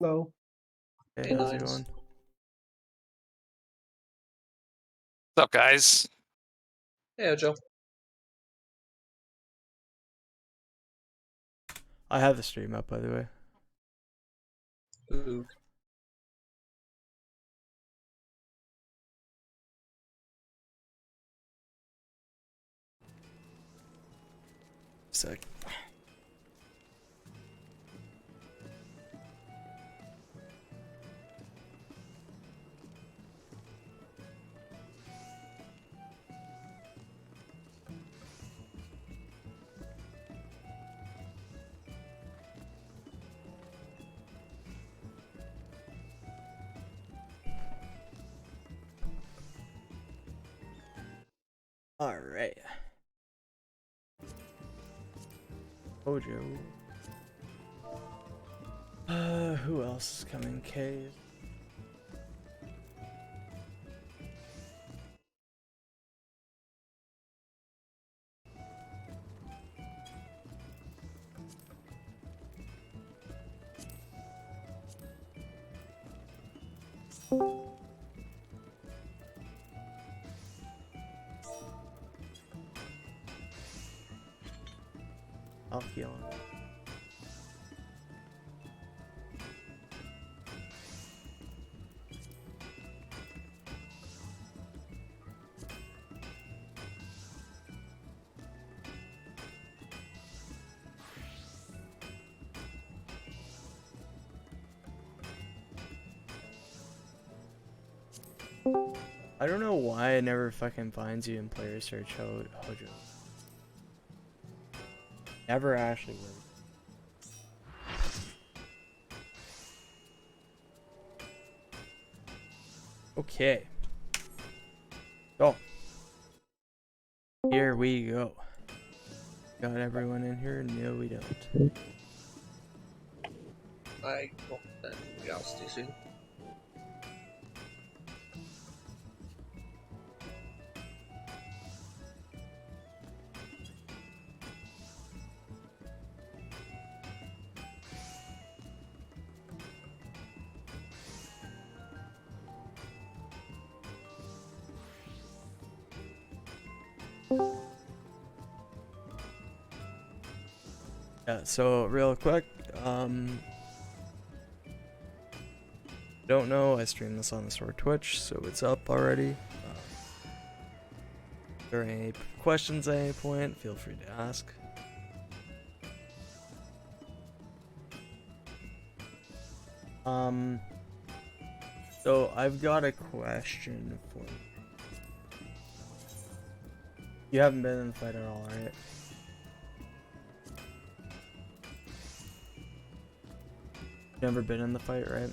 Hello. Hey, how's it Nice. going? What's up, guys? Hey, Joe. I have the stream up, by the way. Ooh. Sec. All right. Hojo. Who else is coming? K. I'll heal him. I don't know why it never fucking finds you in player search, Hojo. Never actually worked. Okay. So, here we go. Got everyone in here? No, we don't. I hope that we all stay soon. Yeah, so real quick, don't know, I stream this on the store Twitch, so it's up already. If there are any questions at any point, feel free to ask. So I've got a question for you. You haven't been in the fight at all, right? Never been in the fight, right?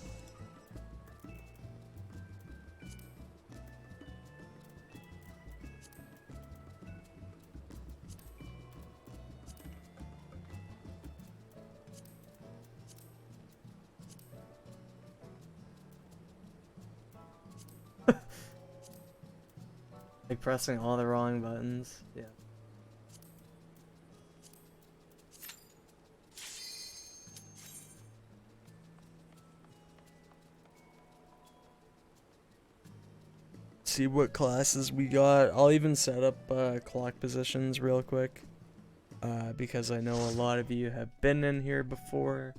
Like pressing all the wrong buttons. Yeah. See what classes we got. I'll even set up clock positions real quick. Because I know a lot of you have been in here before.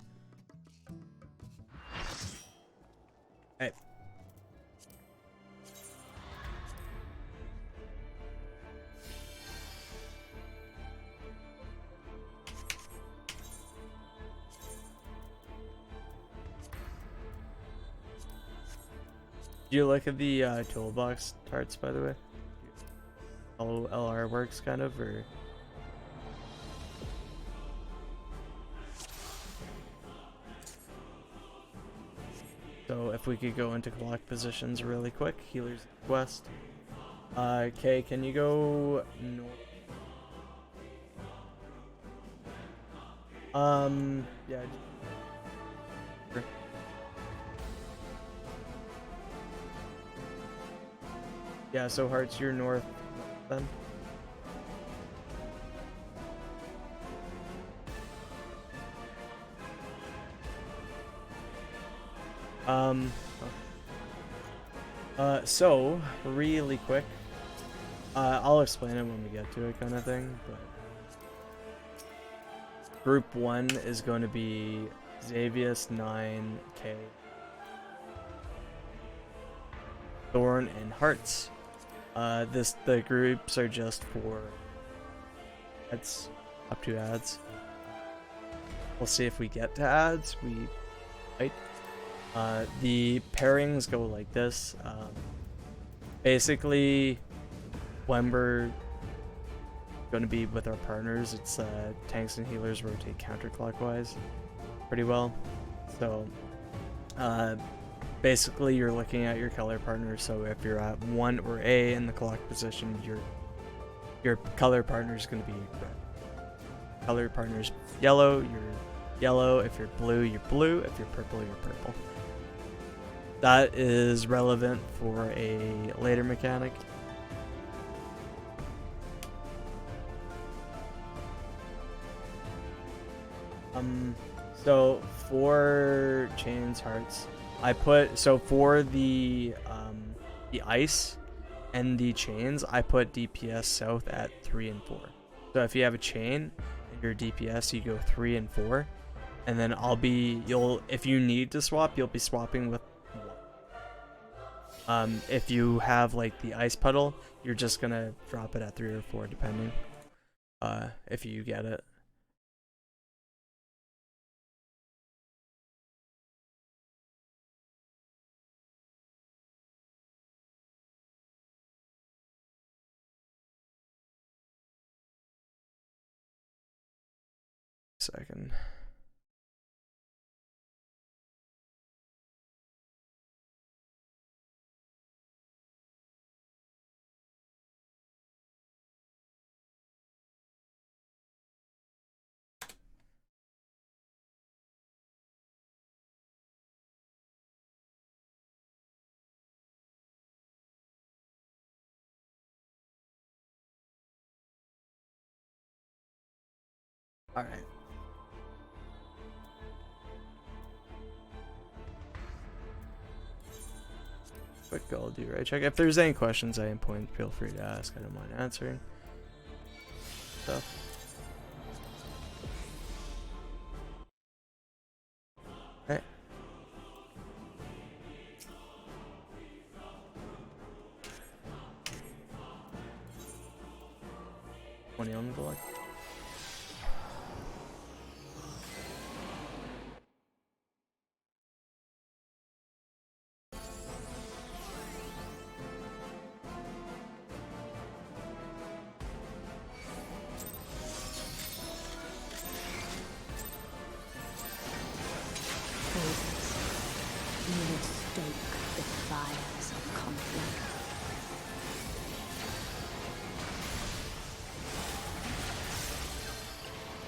Hey. Do you look at the toolbox tarts, by the way? How LR works, kind of, or? So if we could go into clock positions really quick, healers west. Okay, can you go north? Yeah. Sure. Yeah, so Hearts, you're north then. So really quick, I'll explain it when we get to it, kind of thing. But Group 1 is going to be Xavius, 9K, Thorn, and Hearts. The groups are just for ads, up to ads. We'll see if we get to ads. We might. The pairings go like this. Basically, when we're going to be with our partners, it's tanks and healers rotate counterclockwise pretty well. So basically you're looking at your color partner, so if you're at 1 or A in the clock position, your color partner is going to be red. Color partner's yellow, you're yellow. If you're blue, you're blue. If you're purple, you're purple. That is relevant for a later mechanic. So for chains, hearts, I put, so for the ice and the chains, I put DPS south at 3 and 4. So if you have a chain and your DPS, you go 3 and 4, and then if you need to swap, you'll be swapping with 1. If you have like the ice puddle, you're just gonna drop it at 3 or 4 depending, if you get it. Second. All right. Quick goal, do right check. If there's any questions at any point, feel free to ask. I don't mind answering stuff. Okay. $20 on the block.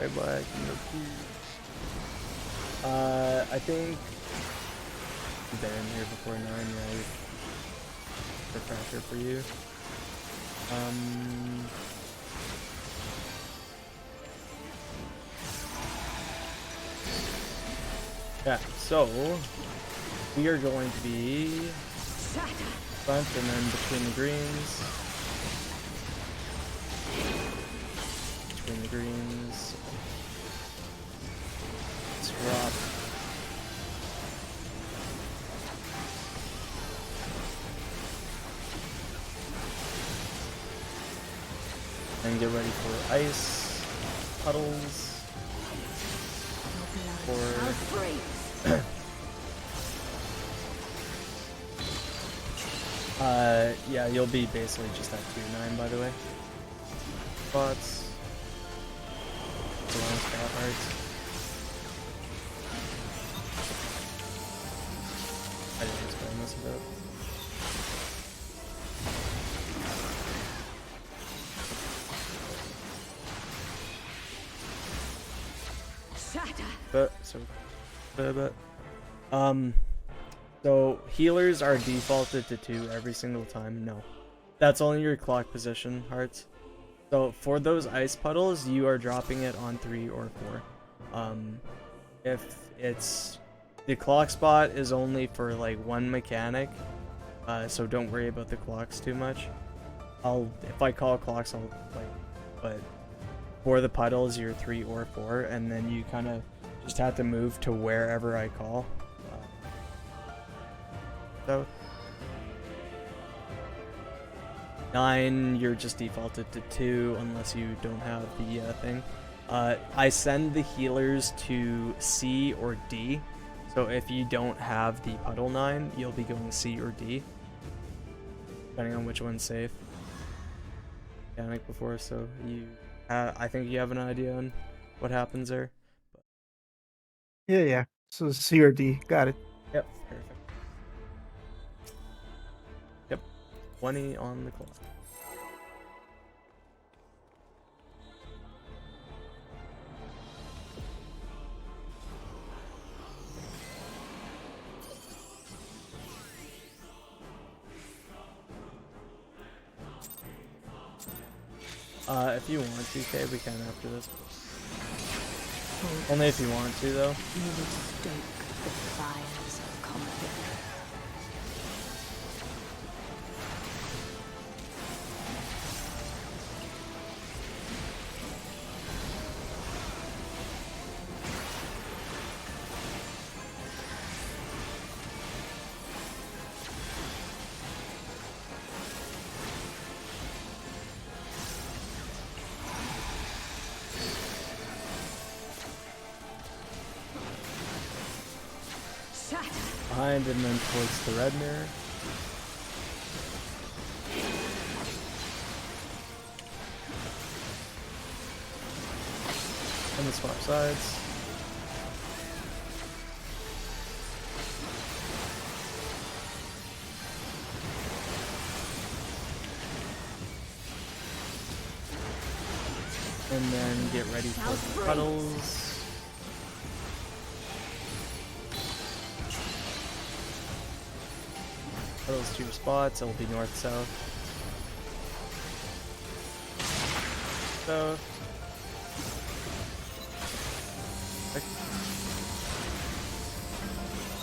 Right, black. I think you've been in here before 9, right? Refresher for you. Yeah, so we are going to be front and then between the greens. Between the greens. Swap. And get ready for ice puddles. Yeah, you'll be basically just at 2-9, by the way. Spots. Long scout hearts. I didn't explain this so healers are defaulted to 2 every single time. No, that's only your clock position hearts. So for those ice puddles, you are dropping it on 3 or 4. If it's The clock spot is only for like one mechanic, so don't worry about the clocks too much. If I call clocks, I'll like, but for the puddles, you're 3 or 4, and then you kind of just have to move to wherever I call. So 9, you're just defaulted to 2 unless you don't have the thing. I send the healers to C or D, so if you don't have the puddle 9, you'll be going C or D, depending on which one's safe. Mechanic before, so you, I think you have an idea on what happens there. Yeah. So C or D. Got it. Yep, perfect. Yep, 20 on the clock. If you want to, Kay, we can after this. Only if you want to, though. You would stoke the fires of conflict. Behind and then towards the red mirror. And the swap sides. And then get ready for the puddles. Those 2 spots, it will be north, south. South.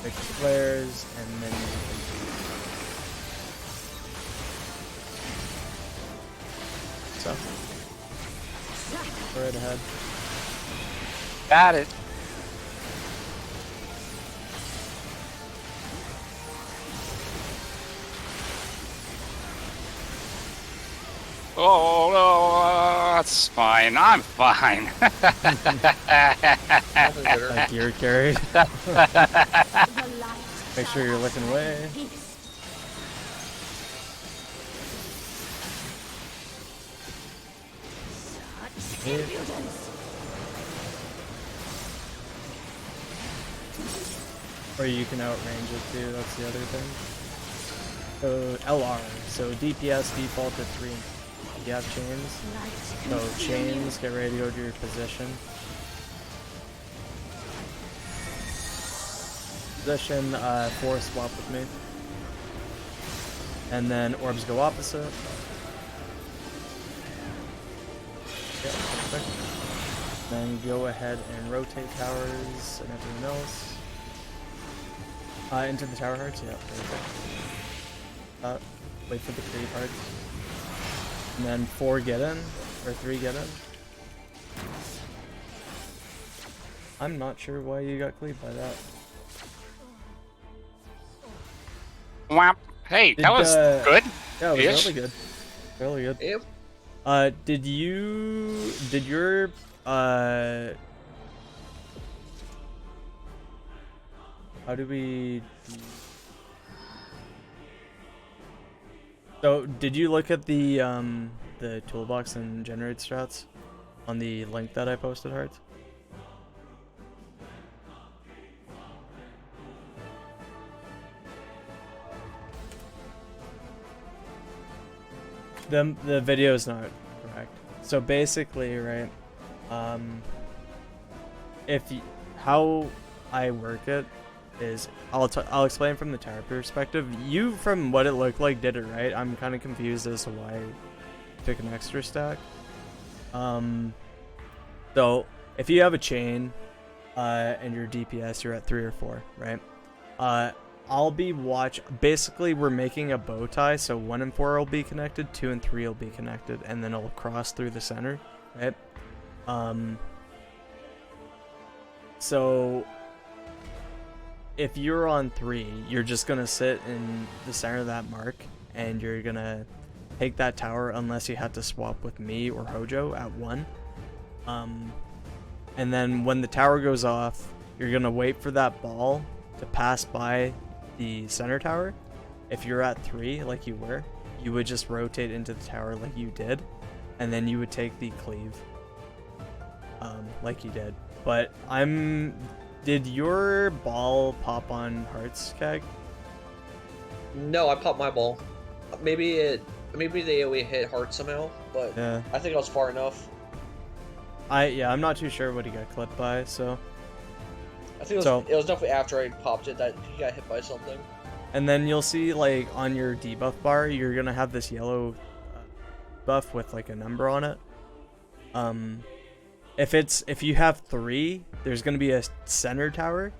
Pick the flares, and then south. Right ahead. Got it. Oh, no, that's fine. I'm fine. Like you're carried. Make sure you're looking away. Or you can outrange it too, that's the other thing. So LR, so DPS default to 3. You have chains. So chains, get ready to go to your position. Position, 4 swap with me. And then orbs go opposite. Yeah, perfect. Then go ahead and rotate towers and everything else. Into the tower hearts, yeah, perfect. Wait for the creep hearts. And then 4 get in, or 3 get in. I'm not sure why you got cleaved by that. Whap. Hey, that was good. Yeah, it was Ish. really good. Really good. Yep. Did your, how do we... So, did you look at the toolbox and generate strats on the link that I posted, Hearts? The video is not correct. So basically, right, how I work it is, I'll explain from the tower perspective. You, from what it looked like, did it right. I'm kind of confused as to why you took an extra stack. So if you have a chain, and your DPS, you're at 3 or 4, right? I'll be basically we're making a bow tie, so 1 and 4 will be connected, 2 and 3 will be connected, and then it'll cross through the center, right? So if you're on 3, you're just gonna sit in the center of that mark, and you're gonna take that tower unless you have to swap with me or Hojo at 1. And then when the tower goes off, you're gonna wait for that ball to pass by the center tower. If you're at 3 like you were, you would just rotate into the tower like you did, and then you would take the cleave like you did. But did your ball pop on hearts, Kag? No, I popped my ball. Maybe the AoE hit hard somehow, but Yeah. I think I was far enough. I'm not too sure what he got clipped by, so. I think it was definitely after I popped it that he got hit by something. And then you'll see, like, on your debuff bar, you're gonna have this yellow buff with like a number on it. If you have 3, there's gonna be a center tower.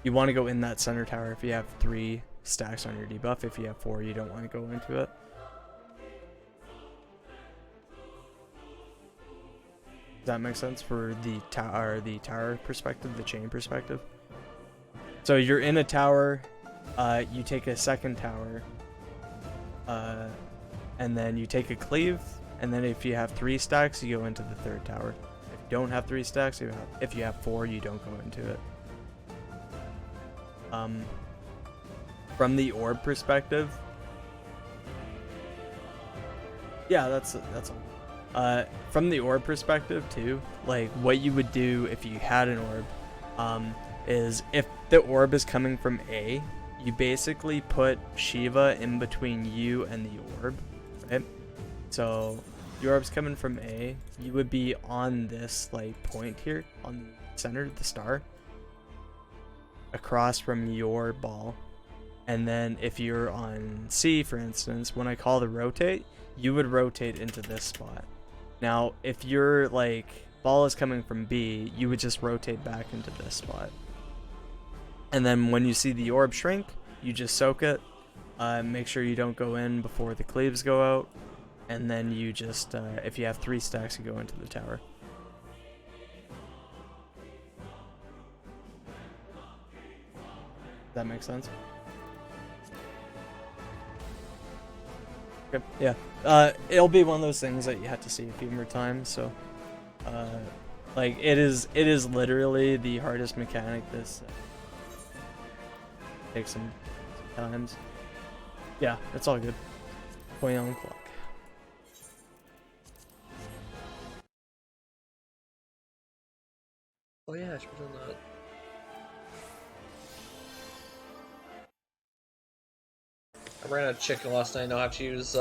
You want to go in that center tower if you have 3 stacks on your debuff. If you have 4, you don't want to go into it. Does that make sense for the tower perspective, the chain perspective? So you're in a tower, you take a second tower, and then you take a cleave, and then if you have 3 stacks, you go into the third tower. If you don't have 3 stacks, if you have 4, you don't go into it. From the orb perspective, yeah, that's all. From the orb perspective too, like what you would do if you had an orb, is if the orb is coming from A, you basically put Shiva in between you and the orb, right? So the orb's coming from A, you would be on this like point here on the center, the star, across from your ball. And then if you're on C, for instance, when I call the rotate, you would rotate into this spot. Now, if your like ball is coming from B, you would just rotate back into this spot. And then when you see the orb shrink, you just soak it. Make sure you don't go in before the cleaves go out. And then you just, if you have 3 stacks, you go into the tower. Does that make sense? Okay. Yeah. It'll be one of those things that you have to see a few more times. So, like it is literally the hardest mechanic. This takes some times. Yeah, it's all good. 20 on the clock. Oh yeah, I should have done that. I ran out of chicken last night. Now I have to use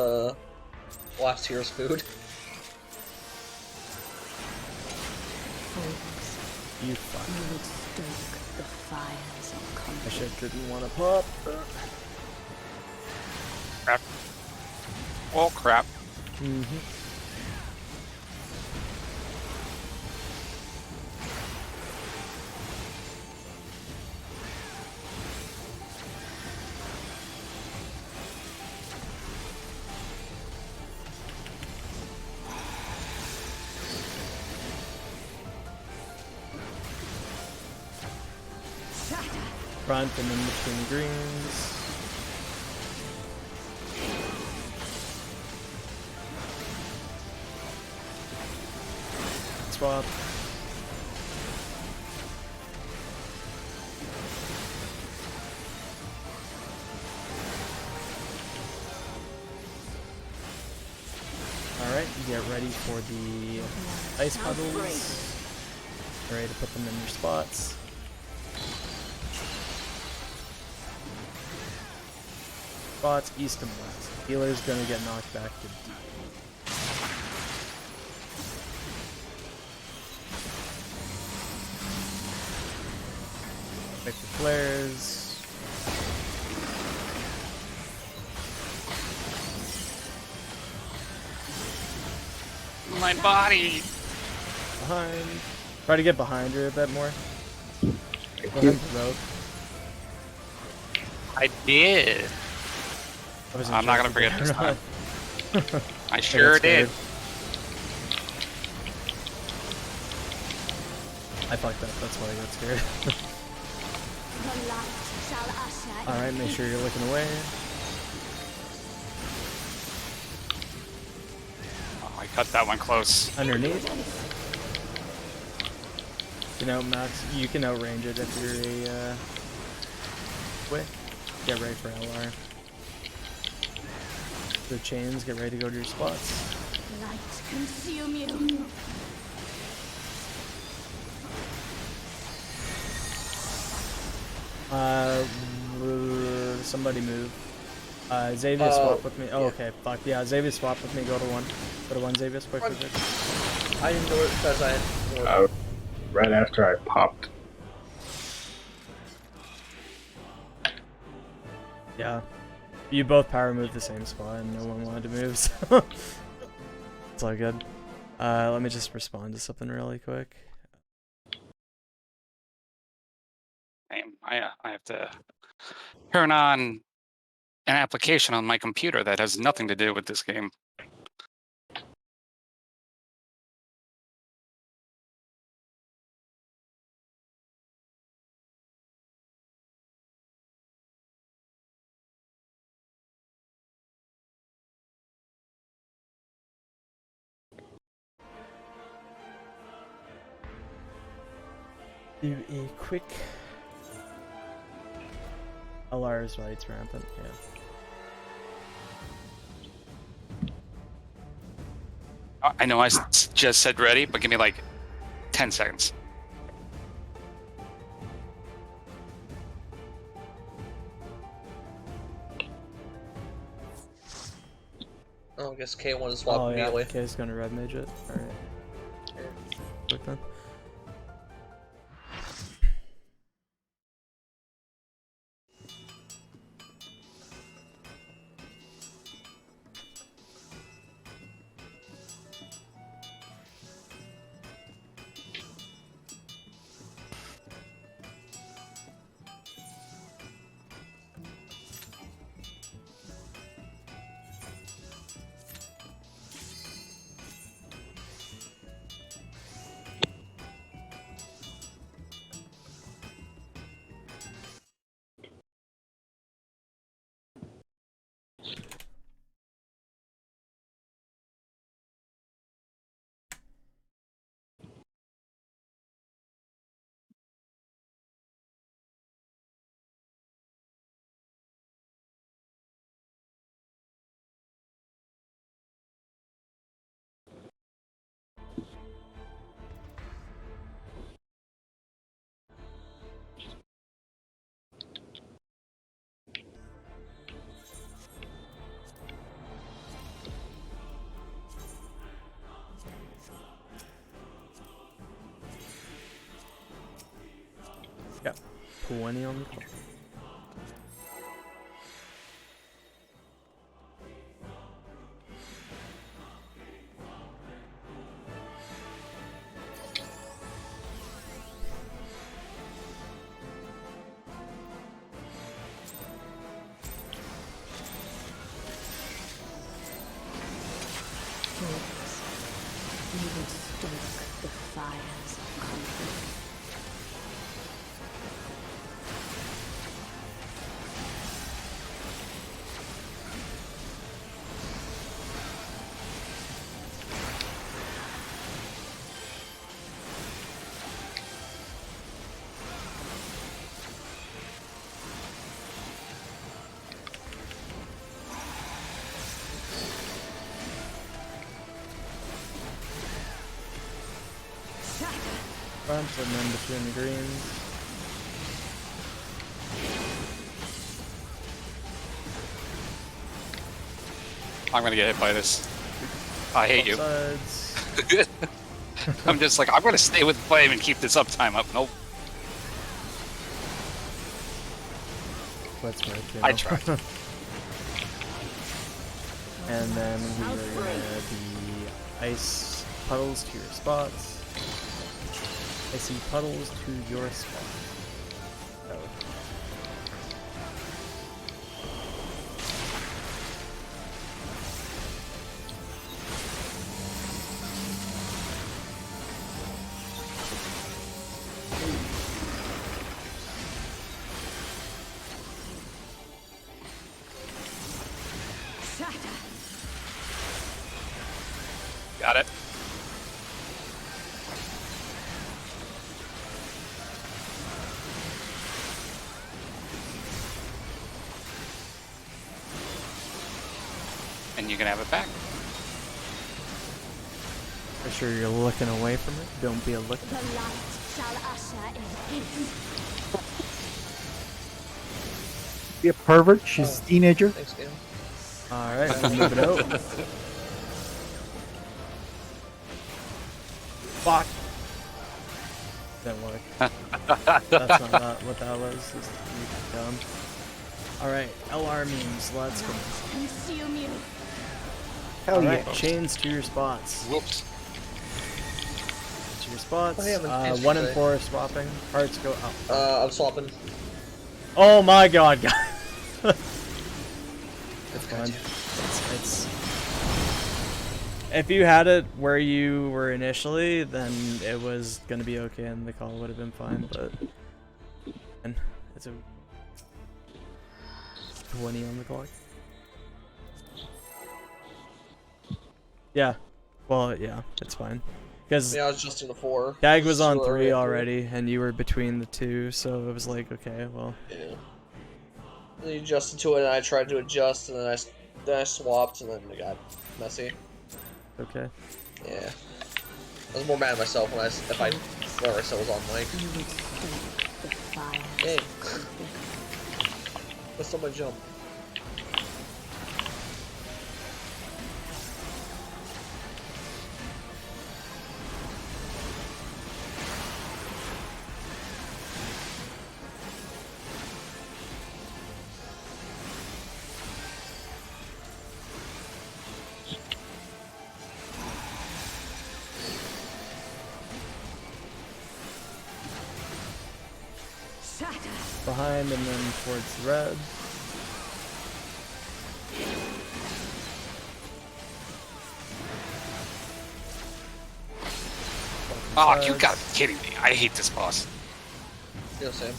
last year's food. You fuck. You would stoke the fires of I conflict. shit didn't want to pop. Crap. Oh crap. Front and in between greens. Swap. Alright, get ready for the ice puddles. Ready to put them in your spots. Spots east and west. Healer's gonna get knocked back to D. Pick the flares. My body. Behind. Try to get behind her a bit more. Go ahead and provoke. I did. I wasn't I'm sure not gonna if forget you this did or time. not. I I sure got did. scared. I fucked up, that's why I got scared. The light shall usher Alright, make sure you're looking away. Oh, I cut that one close. Underneath. You know, Max, you can outrange it if you're a, wait. Get ready for LR. The chains, get ready to go to your spots. light consume you. Somebody move. Xavier swap with me. Oh, yeah. okay, fuck. Yeah, Xavier swap with me. Go to one. Go to one, Xavier. Quick, quick, quick. I didn't do it because I had more. Right after I popped. Yeah. You both power moved the same spot and no one wanted to move, so it's all good. Let me just respond to something really quick. Damn, I have to turn on an application on my computer that has nothing to do with this game. Do a quick LR's lights rampant, yeah. I know I just said ready, but give me like 10 seconds. Oh, I guess K1 is swapped Oh yeah, immediately. okay, it's gonna red mage it. Alright. Quick then. Yep. 20 on the clock. You will stoke the fires of conflict. Front and then between the greens. I'm gonna get hit by this. I hate you. Sides. I'm just like, I'm gonna stay with flame and keep this uptime up. Nope. Let's make it. I tried. And then we are gonna be ice puddles to your spots. I see puddles to your spot. So. Got it. And you can have it back. For sure you're looking away from it. Don't be a look. The light shall usher in peace. Be a pervert. She's a teenager. Thanks, game. Alright, we'll move it out. Fuck! Didn't work. That's not what that was. This is dumb. Alright, LR memes, let's go. Consume you. Hell Alright, yeah. chains to your spots. Whoops. To your spots. I haven't finished 1 and today. 4 are swapping. Hearts go up. I'm swapping. Oh my god, guys! It's God fine. It's if you had it where you were initially, then it was gonna be okay and the call would have been fine, but and it's a 20 on the clock. Yeah. Well, yeah, it's fine. Because Yeah, I was adjusting the 4. Tag was on So 3 I- already, and you were between the 2, so it was like, okay, well. Yeah. Then you adjusted to it, and I tried to adjust, and then I swapped, and then it got messy. Okay. Yeah. I was more mad at myself when whenever I said was on mic. You would stoke the fires. Hey. Missed on my jump. Behind and then towards the red. Oh, you gotta be kidding me. I hate this boss. Yeah, same.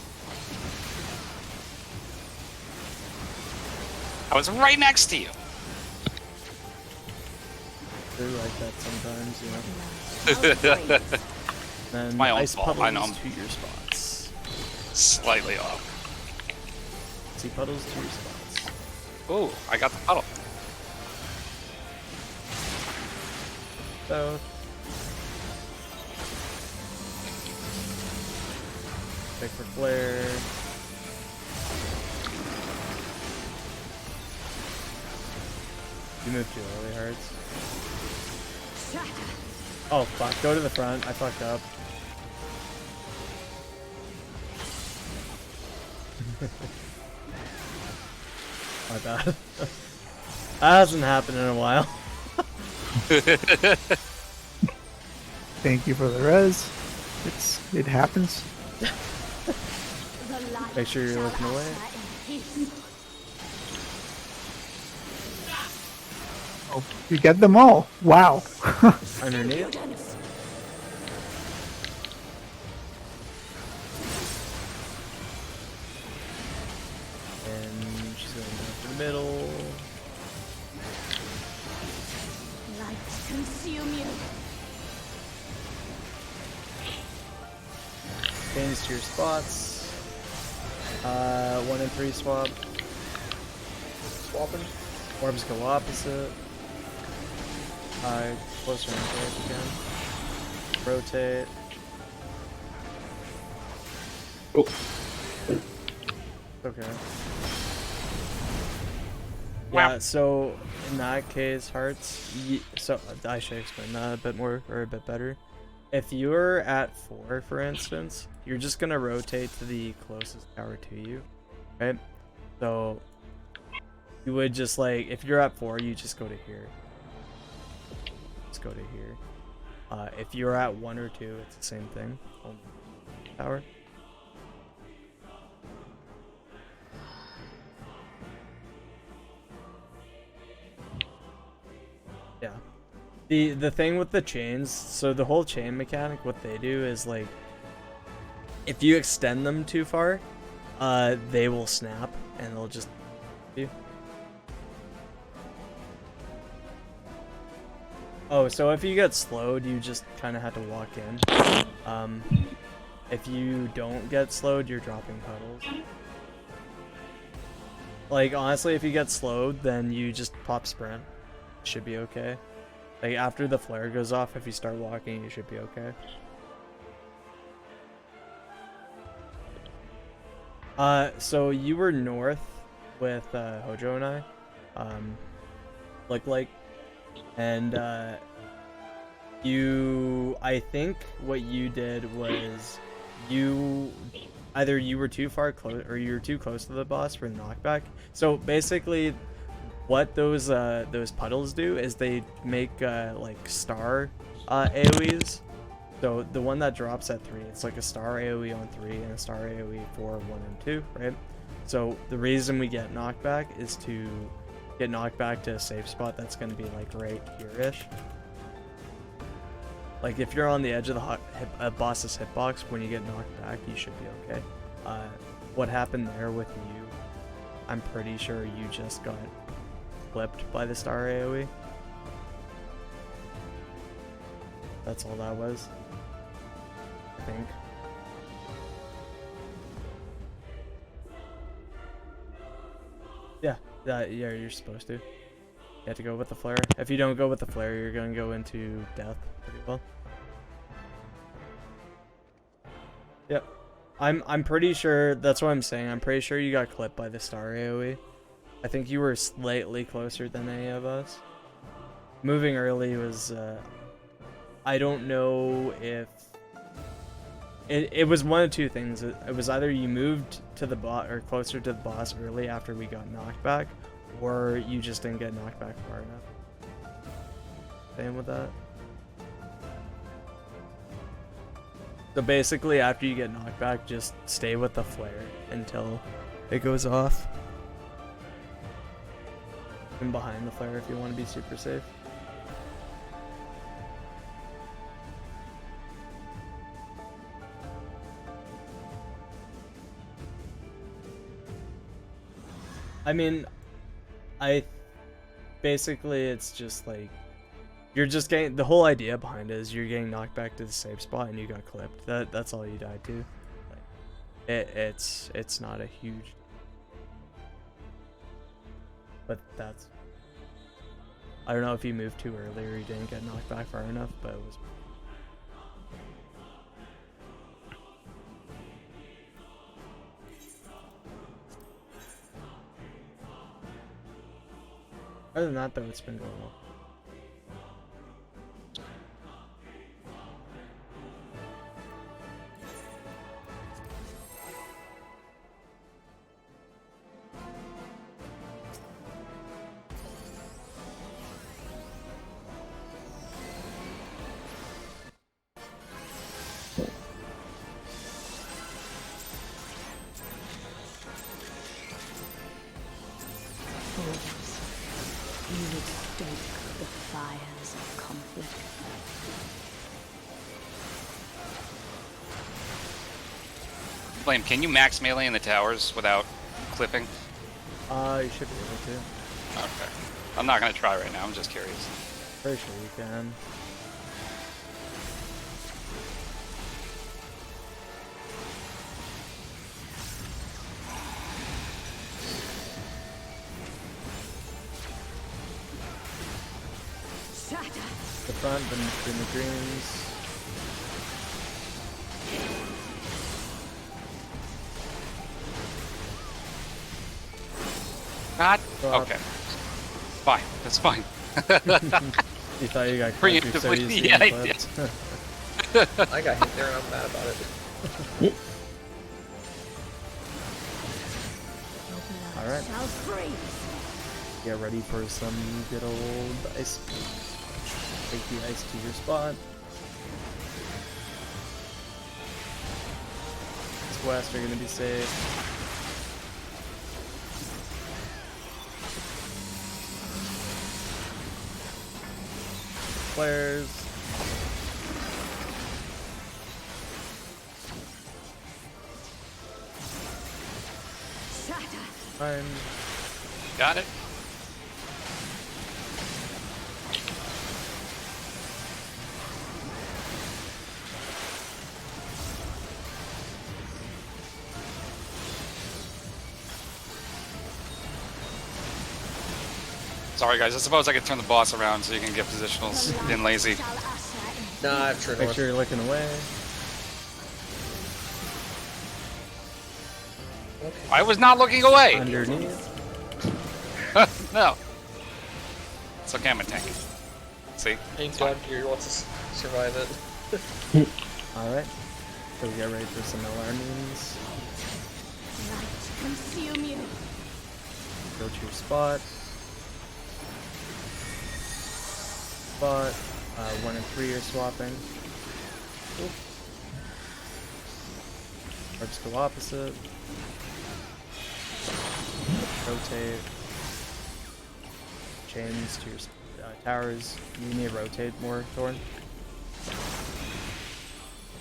I was right next to you. They're like that sometimes, you know. Outbreaks. Then my own ice fault, I know. puddles to your spots. Slightly off. See puddles to your spots. Ooh, I got the puddle. So check for flare. You moved too early, Hearts. Oh fuck, go to the front. I fucked up. My bad. That hasn't happened in a while. Thank you for the res. It happens. The light Make sure you're shall looking away. usher in peace. Oh, you get them all. Wow. Underneath. Impudence. And she's going down to the middle. Light consume you. Change to your spots. 1 and 3 swap. Swapping. Orbs go opposite. Closer and if you can. Rotate. Oh, Okay. Wow. Yeah, so in that case, Hearts, so I should explain that a bit more, or a bit better. If you're at 4, for instance, you're just gonna rotate to the closest tower to you, right? So you would just like, if you're at 4, you just go to here. Just go to here. If you're at 1 or 2, it's the same thing. Only tower. Yeah. The thing with the chains, so the whole chain mechanic, what they do is like, if you extend them too far, they will snap and they'll just you. Oh, so if you get slowed, you just kind of have to walk in. If you don't get slowed, you're dropping puddles. Like, honestly, if you get slowed, then you just pop sprint. Should be okay. Like, after the flare goes off, if you start walking, you should be okay. So you were north with Hojo and I, looked like, and I think what you did was either you were too far close or you were too close to the boss for the knockback. So basically, what those puddles do is they make like star AoEs. So the one that drops at 3, it's like a star AoE on 3 and a star AoE for 1 and 2, right? So the reason we get knockback is to get knocked back to a safe spot that's going to be like right here-ish. Like if you're on the edge of the boss's hitbox, when you get knocked back, you should be okay. What happened there with you, I'm pretty sure you just got clipped by the star AoE. That's all that was, I think. Yeah, you're supposed to. You have to go with the flare. If you don't go with the flare, you're gonna go into death pretty well. Yep. I'm pretty sure, that's what I'm saying. I'm pretty sure you got clipped by the star AoE. I think you were slightly closer than any of us. Moving early was, I don't know if... It was one of two things. It was either you moved to the bot or closer to the boss early after we got knocked back, or you just didn't get knocked back far enough. Same with that. So basically, after you get knocked back, just stay with the flare until it goes off. And behind the flare if you want to be super safe. I mean, basically it's just like, you're just getting, the whole idea behind it is you're getting knocked back to the safe spot and you got clipped. That's all you died to. Like, it's not a huge, but that's, I don't know if you moved too early or you didn't get knocked back far enough, but it was. Other than that, though, it's been going well. You would stoke the fires of conflict. Blame, can you max melee in the towers without clipping? You should be able to. Okay. I'm not gonna try right now, I'm just curious. Pretty sure you can. The front, then the greens. God. Drop. Okay. Fine. That's fine. You thought you got clipped, you're so Preemptively, used to yeah, I getting did. clipped. I got hit there and I'm mad about it. Alright. Shall freeze. Get ready for some good old ice. Take the ice to your spot. northwest are gonna be safe. Flares. Fine. Got it. Sorry guys, I suppose I could turn the boss around so you can get positionals in lazy. Nah, true Make north. sure you're looking away. Okay. I was not looking away! Underneath. No. It's okay, I'm a tank. See? Thank God Gear wants to survive it. Alright. So we get ready for some LR means. Consume you. Go to your spot. Spot. 1 and 3 are swapping. Orbs go opposite. Rotate. Chains to your towers. You need to rotate more, Thorn.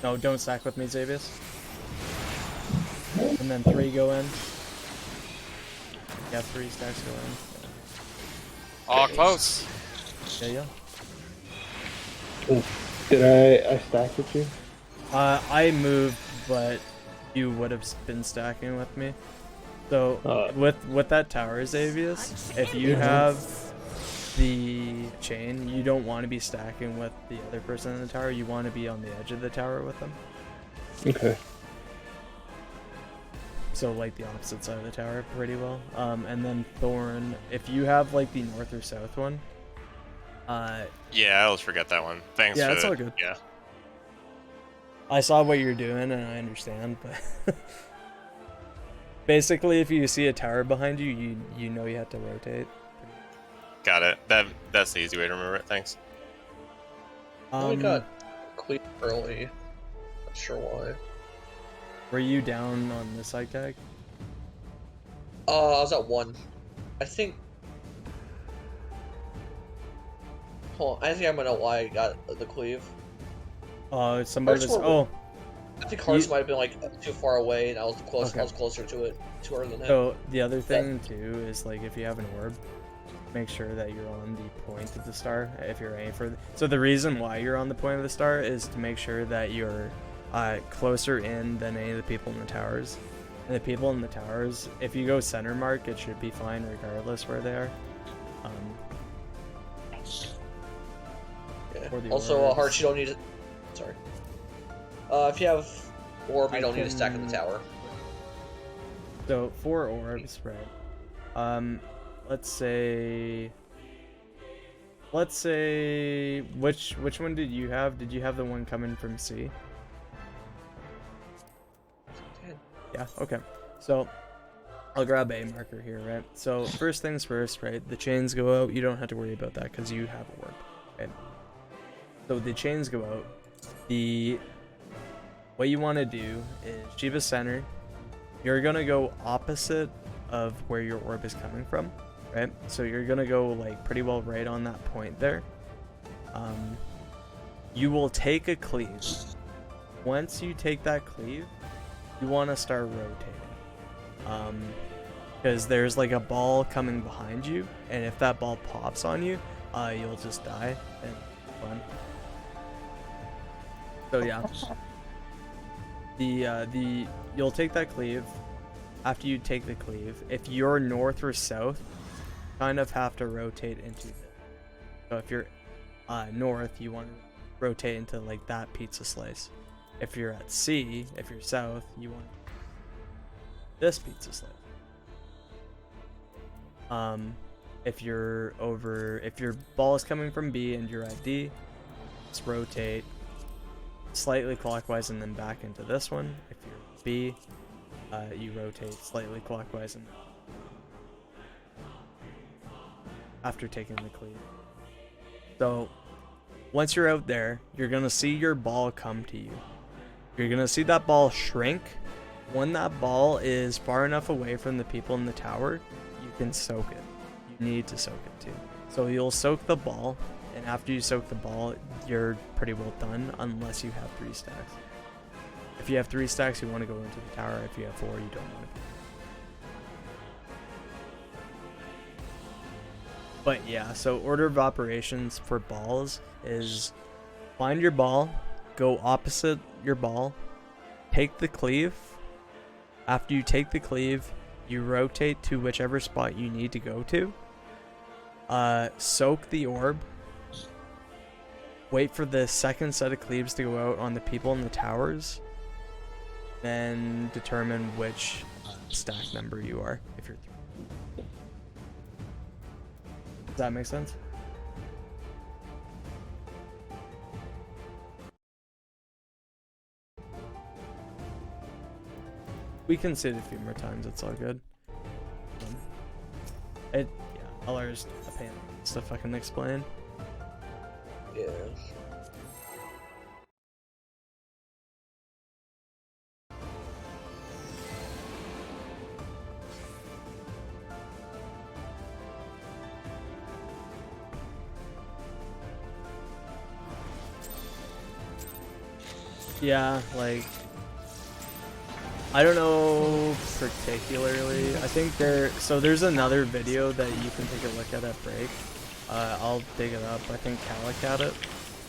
No, don't stack with me, Xavius. And then 3 go in. Yeah, 3 stacks go in. Oh, close. Yeah. Oh, did I stack with you? I moved, but you would have been stacking with me. So with that tower, Xavius, if you have the chain, you don't want to be stacking with the other person in the tower. You want to be on the edge of the tower with them. Okay. So like the opposite side of the tower pretty well. And then Thorn, if you have like the north or south one. Yeah, I always forget that one. Thanks Yeah, for it's the, all good. Yeah. I saw what you're doing and I understand, but basically if you see a tower behind you, you know you have to rotate. Got it. That's the easy way to remember it. Thanks. We got clear early. Not sure why. Were you down on this side tag? I was at 1. I think. Hold on, I think I'm gonna know why I got the cleave. Somebody Hearts was. were- Oh, I think Hearts might have been like too far away, and I was close. Okay. I was closer to it, too early than him. so the other thing too is like if you have an orb, make sure that you're on the point of the star. If you're aiming for. So the reason why you're on the point of the star is to make sure that you're closer in than any of the people in the towers. And the people in the towers, if you go center mark, it should be fine regardless where they are. Yeah. or the Also, orbs. Hearts, you don't need to. Sorry. If you have orb, you I don't need to stack in the can- tower. So 4 orbs, right? Let's say which one did you have? Did you have the one coming from C? Yeah, okay. So I'll grab a marker here, right? So first things first, right? The chains go out. You don't have to worry about that because you have a orb, right? So the chains go out. What you want to do is Shiva center. You're gonna go opposite of where your orb is coming from, right? So you're gonna go like pretty well right on that point there. You will take a cleave. Once you take that cleave, you want to start rotating. Because there's like a ball coming behind you, and if that ball pops on you, you'll just die. And fun. So yeah. You'll take that cleave. After you take the cleave, if you're north or south, you kind of have to rotate into this. So if you're north, you want to rotate into like that pizza slice. If you're at C, if you're south, you want this pizza slice. If your ball is coming from B and you're at D, just rotate slightly clockwise and then back into this one. If you're B, you rotate slightly clockwise and after taking the cleave. So once you're out there, you're gonna see your ball come to you. You're gonna see that ball shrink, when that ball is far enough away from the people in the tower, you can soak it. You need to soak it too. So you'll soak the ball, and after you soak the ball, you're pretty well done unless you have 3 stacks. If you have 3 stacks, you want to go into the tower. If you have 4, you don't want to. But yeah, so order of operations for balls is find your ball, go opposite your ball, take the cleave. After you take the cleave, you rotate to whichever spot you need to go to. Soak the orb. Wait for the second set of cleaves to go out on the people in the towers. Then determine which stack number you are, if you're 3. Does that make sense? We can say it a few more times, it's all good. Yeah, LR is a pain to fucking explain. Yeah. Yeah, like, I don't know particularly. I think there's another video that you can take a look at break. I'll dig it up. I think Calic had it,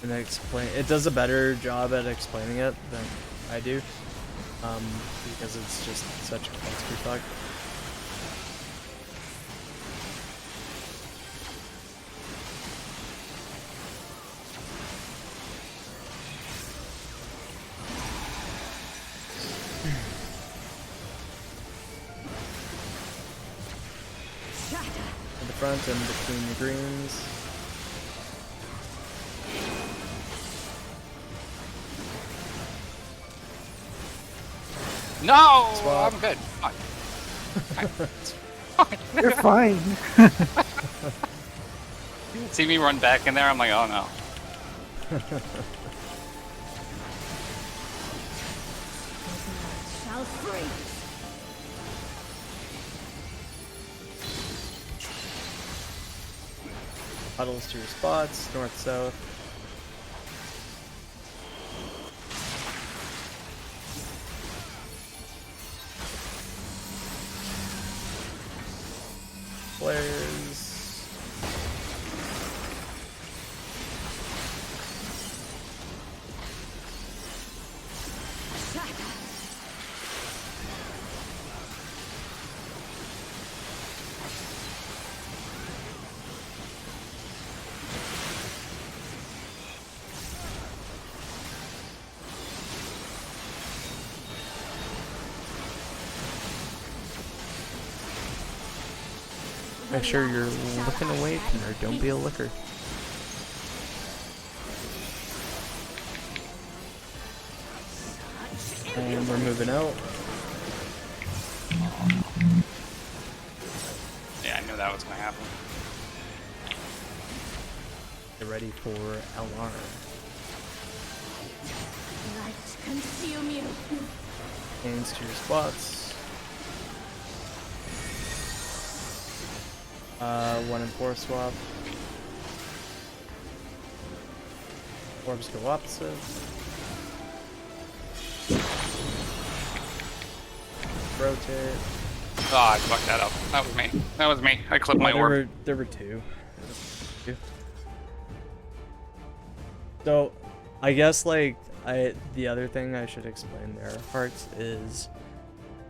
and it does a better job at explaining it than I do, because it's just such a clusterfuck. Front and between the greens. No, Swap. I'm good. You're fine. See me run back in there? I'm like, oh no. Shall freeze. Huddles to your spots, north, south. Flares. Make sure you're looking away from her. Don't be a licker. And we're moving out. Yeah, I knew that was gonna happen. Get ready for LR. Light consume you. Hands to your spots. 1 and 4 swap. Orbs go opposite. Rotate. Oh, I fucked that up. That was me. That was me. I clipped my orb. There were 2. So, I guess like the other thing I should explain there, Hearts, is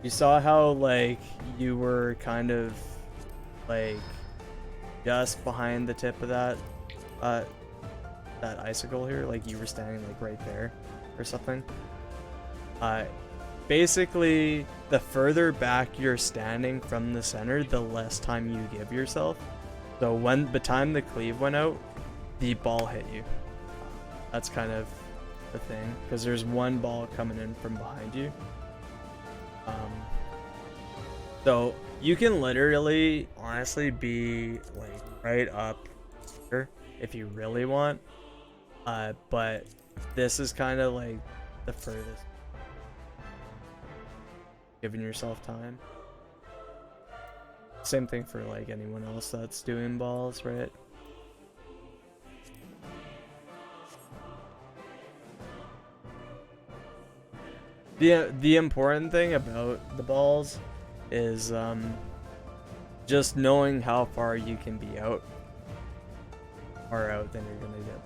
you saw how like you were kind of like just behind the tip of that icicle here, like you were standing like right there or something. Basically, the further back you're standing from the center, the less time you give yourself. So when the time the cleave went out, the ball hit you. That's kind of the thing, because there's one ball coming in from behind you. So you can literally, honestly, be like right up here if you really want. But this is kind of like the furthest. giving yourself time. Same thing for like anyone else that's doing balls, right? The important thing about the balls is just knowing how far you can be out. Far out than you're gonna get.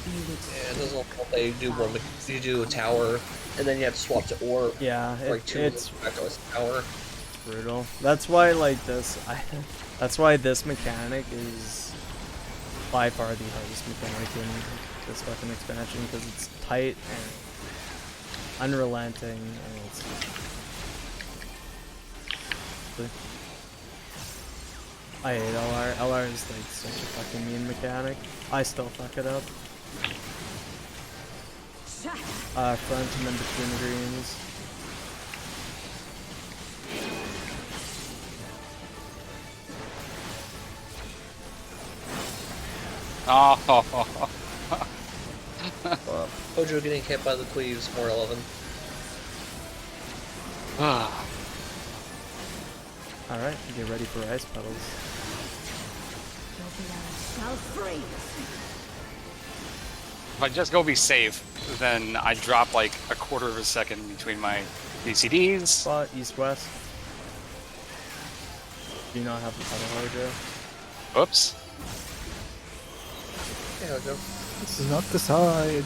Yeah, it doesn't help that you do one. You do a tower, and then you have to swap to orb. Yeah, Like two it's back to a tower. brutal. That's why like this. That's why this mechanic is by far the hardest mechanic in this fucking expansion because it's tight and unrelenting, and it's. I hate LR. LR is like such a fucking mean mechanic. I still fuck it up. Front and then between the greens. Oh, Hojo getting hit by the cleaves, 411. Alright, get ready for ice petals. Shall freeze. if I just go be safe, then I drop like a quarter of a second between my DCDs. Spot, east-west. Do you not have the pedal, Hojo? Oops. Hey, Hojo. This is not the side.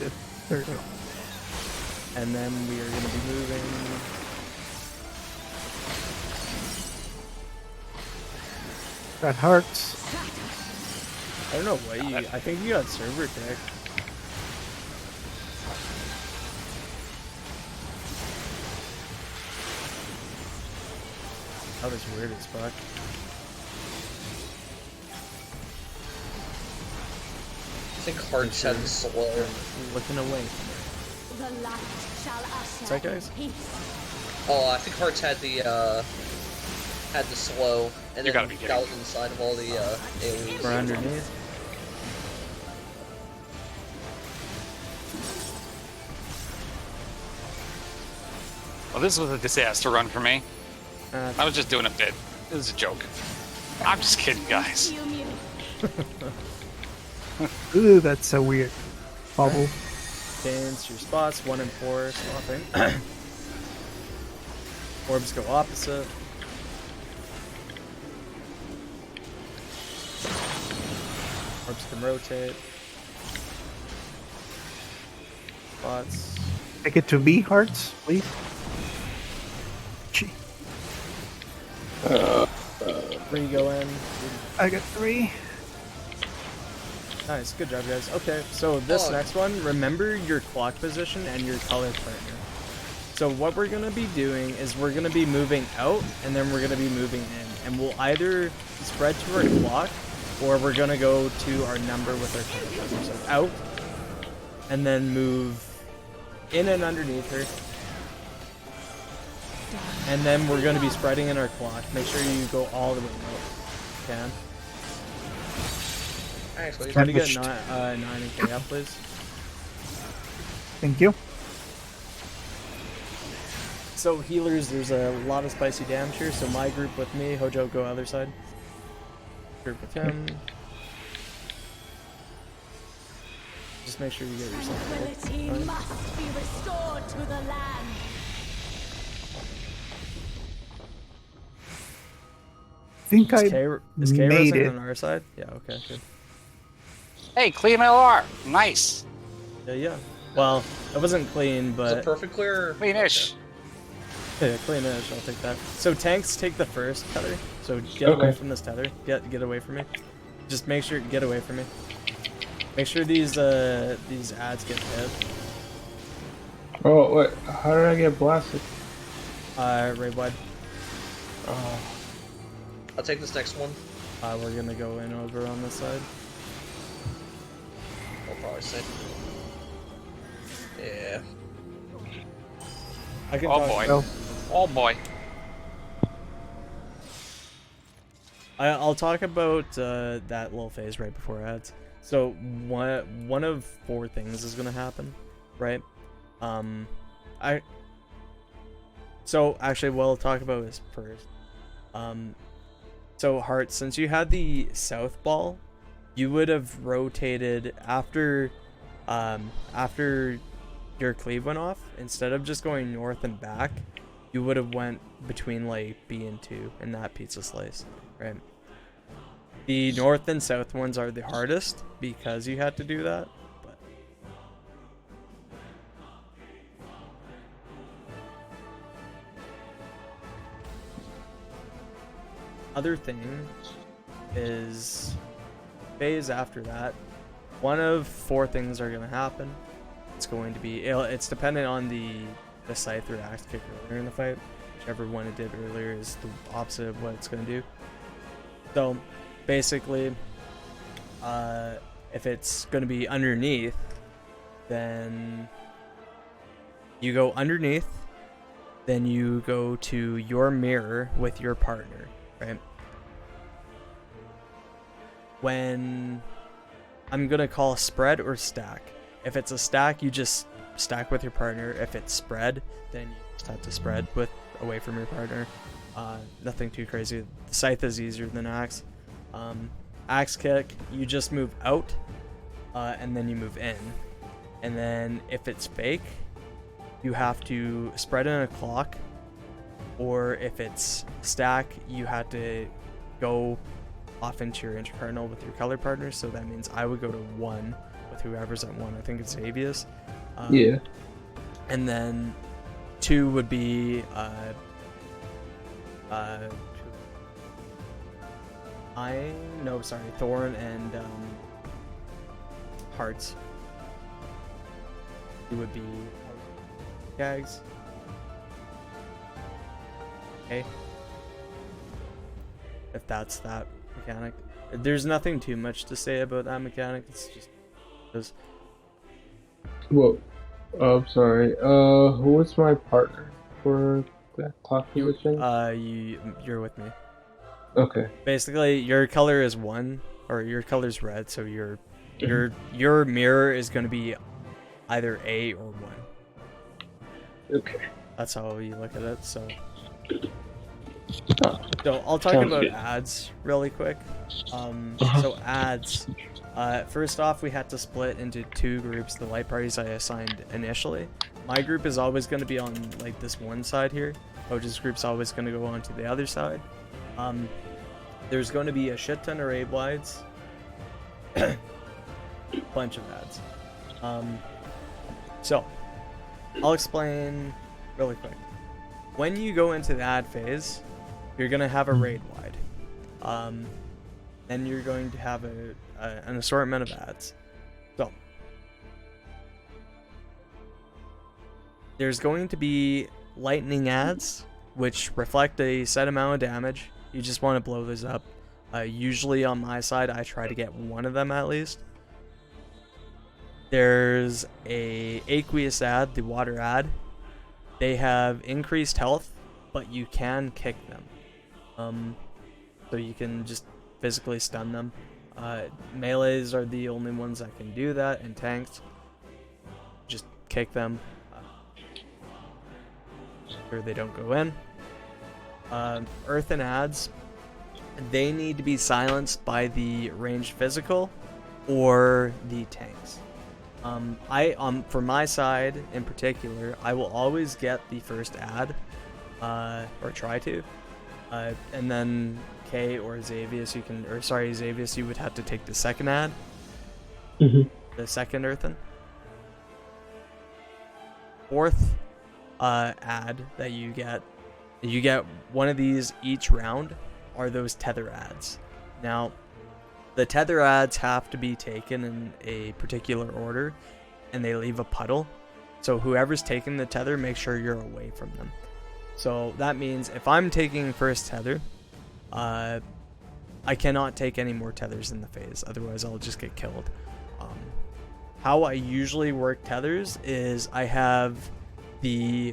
There we go. And then we are going to be moving. Got hearts. I don't know what you. I think you got server kick. That was weird as fuck. I think Hearts had the slow. Looking away. The light shall usher What's that, guys? in peace. Oh, I think Hearts had the slow, and You then gotta be kidding. that was inside of all the AoEs. We're underneath. Well, this was a disaster run for me. Uh, I was just doing a bit. It was a joke. I'm just kidding, guys. Mew mew. Ooh, that's so weird. Bubble. Dance your spots, 1 and 4, swapping. Orbs go opposite. Orbs can rotate. Spots. Take it to B hearts, please. Gee, 3 go in. I got 3. Nice, good job, guys. Okay, so this Oh. next one, remember your clock position and your color partner. So what we're gonna be doing is we're gonna be moving out, and then we're gonna be moving in, and we'll either spread to our clock, or we're gonna go to our number with our color partner. So out, and then move in and underneath her, and then we're gonna be spreading in our clock. Make sure you go all the way out. if you can. Actually, Try to get Pushed. 9 and K up, please. Thank you. So healers, there's a lot of spicy damage here. So my group with me, Hojo go other side. Group with him. Just make sure you get yourself Tranquility Fine. must be restored to the land. I think Is I K made resing it. on our side? Yeah, okay, good. Hey, clean LR. Nice. Yeah. Well, it wasn't clean, was it but perfect clear? Cleanish. yeah, clean-ish, I'll take that. So tanks take the first tether. So get away Okay. from this tether. Get away from me. Just make sure, get away from me. Make sure these ads get hit. Oh, wait. How did I get blasted? Right wide. Oh, I'll take this next one. We're gonna go in over on this side. I'll probably say. Yeah. I can Oh talk- boy. Oh. Oh boy. I'll talk about that little phase right before ads. So one of 4 things is gonna happen, right? So actually, what I'll talk about is first. So Heart, since you had the south ball, you would have rotated after your cleave went off. Instead of just going north and back, you would have went between like B and 2 in that pizza slice, right? The north and south ones are the hardest because you had to do that. But other thing is phase after that. One of 4 things are gonna happen. It's going to be it's dependent on the scythe or axe kick earlier in the fight. Whichever one it did earlier is the opposite of what it's gonna do. So basically, if it's gonna be underneath, then you go underneath, then you go to your mirror with your partner, right? When I'm gonna call spread or stack. If it's a stack, you just stack with your partner. If it's spread, then you just have to spread with away from your partner. Nothing too crazy. The scythe is easier than axe. Axe kick, you just move out, and then you move in. And then if it's fake, you have to spread in a clock, or if it's stack, you have to go off into your intercardinal with your color partner. So that means I would go to 1 with whoever's at 1. I think it's Xavius. Yeah. And then 2 would be Thorn and Hearts. It would be Gags. Okay. If that's that mechanic. There's nothing too much to say about that mechanic. It's just Well, I'm sorry. Who was my partner for that clock position? you're with me. Okay. Basically, your color is 1, or your color's red, so your mirror is going to be either A or 1. Okay. That's how you look at it. So, Oh, so I'll talk sounds about good. ads really quick. So ads. First off, we had to split into 2 groups. The light parties I assigned initially. My group is always going to be on like this one side here. Coach's group's always going to go on to the other side. There's going to be a shit ton of raid wides. Bunch of ads. So I'll explain really quick. When you go into the ad phase, you're going to have a raid wide. Then you're going to have an assortment of ads. So there's going to be lightning ads, which reflect a set amount of damage. You just want to blow those up. Usually on my side, I try to get 1 of them at least. There's a aqueous ad, the water ad. They have increased health, but you can kick them. So you can just physically stun them. Melees are the only ones that can do that, and tanks. Just kick them. Sure they don't go in. Earthen ads, they need to be silenced by the ranged physical or the tanks. For my side in particular, I will always get the first ad, or try to, and then K or Xavius, Xavius, you would have to take the second ad, the second earthen. Fourth ad that you get 1 of these each round, are those tether ads. Now, the tether ads have to be taken in a particular order, and they leave a puddle. So whoever's taking the tether, make sure you're away from them. So that means if I'm taking first tether, I cannot take any more tethers in the phase, otherwise I'll just get killed. How I usually work tethers is I have the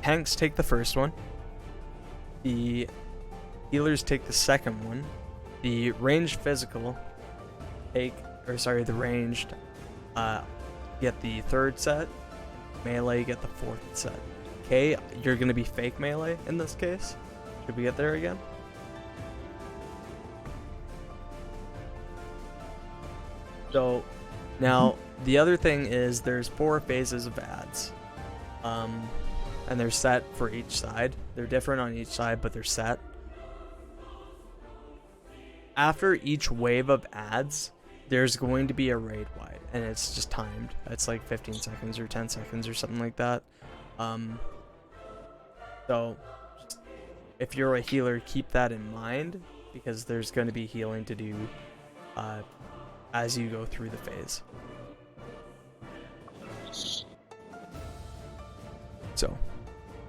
tanks take the first one, the healers take the second one, the ranged physical the ranged get the third set, melee get the fourth set. Okay, you're gonna be fake melee in this case. Should we get there again? So now the other thing is there's 4 phases of ads, and they're set for each side. They're different on each side, but they're set. After each wave of ads, there's going to be a raid wide, and it's just timed. It's like 15 seconds or 10 seconds or something like that. So just, if you're a healer, keep that in mind, because there's going to be healing to do as you go through the phase. So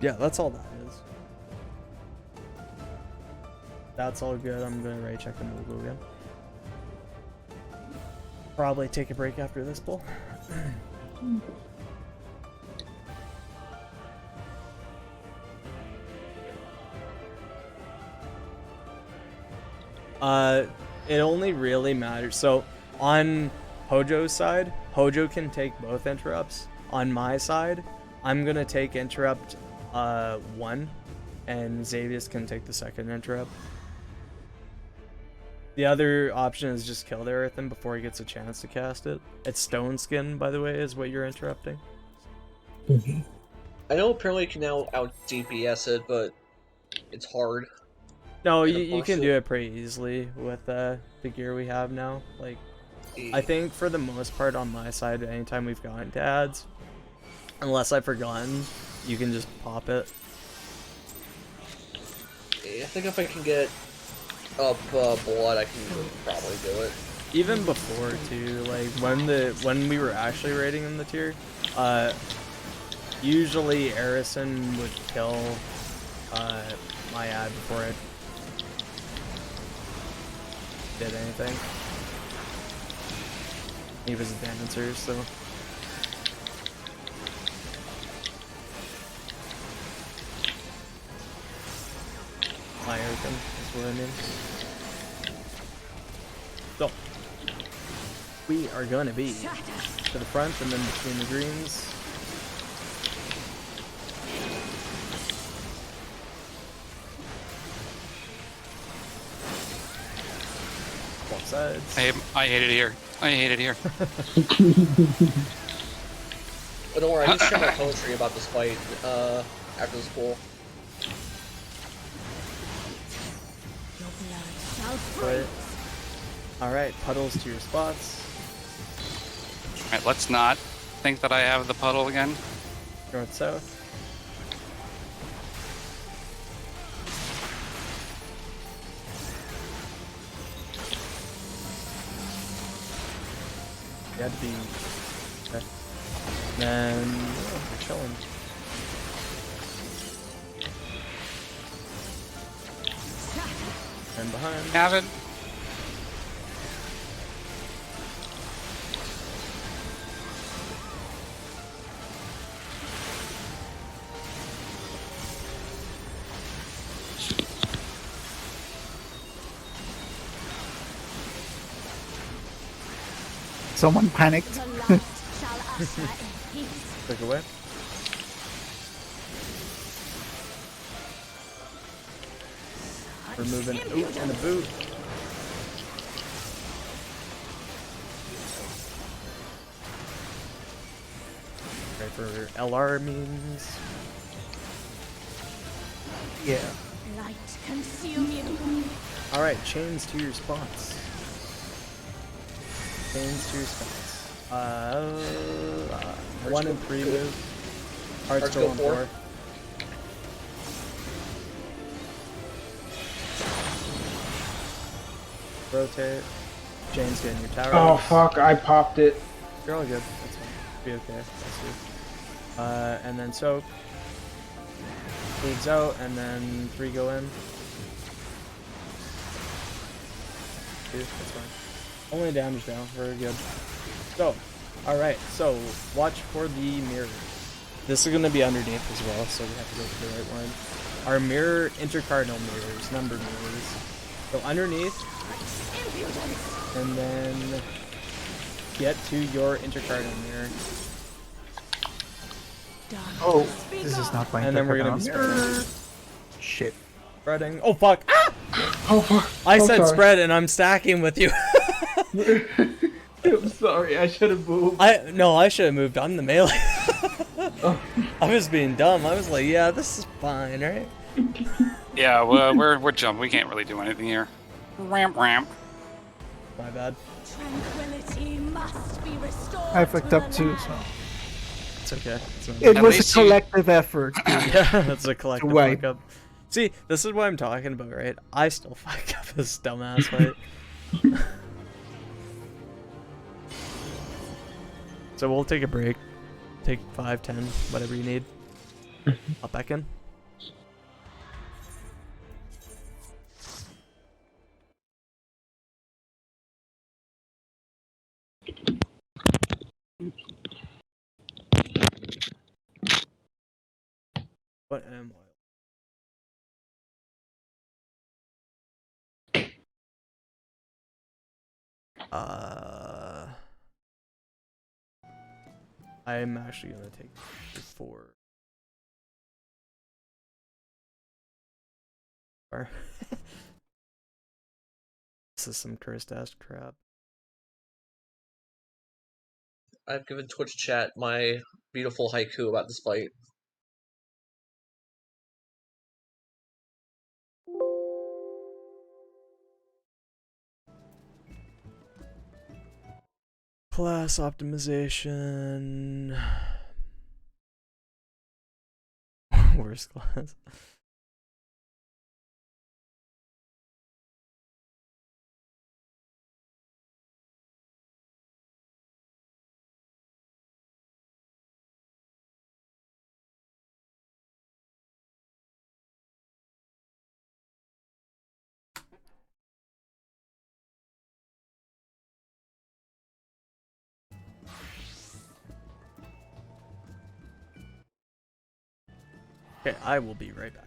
yeah, that's all that is. That's all good. I'm gonna raid check and we'll go again. Probably take a break after this pull. It only really matters. So on Hojo's side, Hojo can take both interrupts. On my side, I'm gonna take interrupt 1, and Xavius can take the second interrupt. The other option is just kill the Earthen before he gets a chance to cast it. It's Stone Skin, by the way, is what you're interrupting. I know apparently you can now out DPS it, but it's hard. No, And you can also- do it pretty easily with the gear we have now. Like, I think for the most part on my side, anytime we've gotten to ads, unless I've forgotten, you can just pop it. I think if I can get up blood, I can probably do it. Even before too, like when we were actually raiding in the tier, usually Arison would kill my ad before it did anything. He was a dancer, so. My Arison is what I mean. So, we are gonna be to the front and then between the greens. Both sides. I hate it here. I hate it here. But don't worry, I can share my poetry about this fight after this pool. Your blood shall But, freeze. alright, puddles to your spots. Alright, let's not think that I have the puddle again. North south. You had to be. Okay. Then we're chilling. And behind. Have it. Someone panicked. The light shall usher in peace. Click away. We're moving. Ooh, and a boot. Right for LR means. Yeah. Light consume you. Alright, chains to your spots. Chains to your spots. 1 and 3 move. Hearts go on 4. Rotate. Chains getting your tower. Oh fuck, I popped it. You're all good. That's fine. Be okay. That's good. And then soak. Moves out, and then 3 go in. 2, that's fine. Only damage now, very good. So, alright, so watch for the mirror. This is going to be underneath as well, so we have to go to the right one. Our mirror, intercardinal mirrors, numbered mirrors. So underneath, and then get to your intercardinal mirror. Oh, this is not my And then we're gonna be intercardinal. Shit. Spreading. Oh fuck! Ah! Oh fuck! I I'm said sorry. spread, and I'm stacking with you. I'm sorry, I should have moved. I should have moved. I'm the melee. Oh. I was being dumb. I was like, yeah, this is fine, right? Yeah, well, we're jumped. We can't really do anything here. Ramp, ramp. My bad. Tranquility must be restored. I fucked up too, so. It's okay. It's not It At was a least you- collective effort. yeah, that's a collective wipe. fuck up. See, this is what I'm talking about, right? I still fuck up this dumbass fight. So we'll take a break. Take 5, 10, whatever you need. Hop back in. What am I? I'm actually gonna take 4. This is some cursed ass crap. I've given Twitch chat my beautiful haiku about this fight. Class optimization. Worst class. Okay, I will be right back.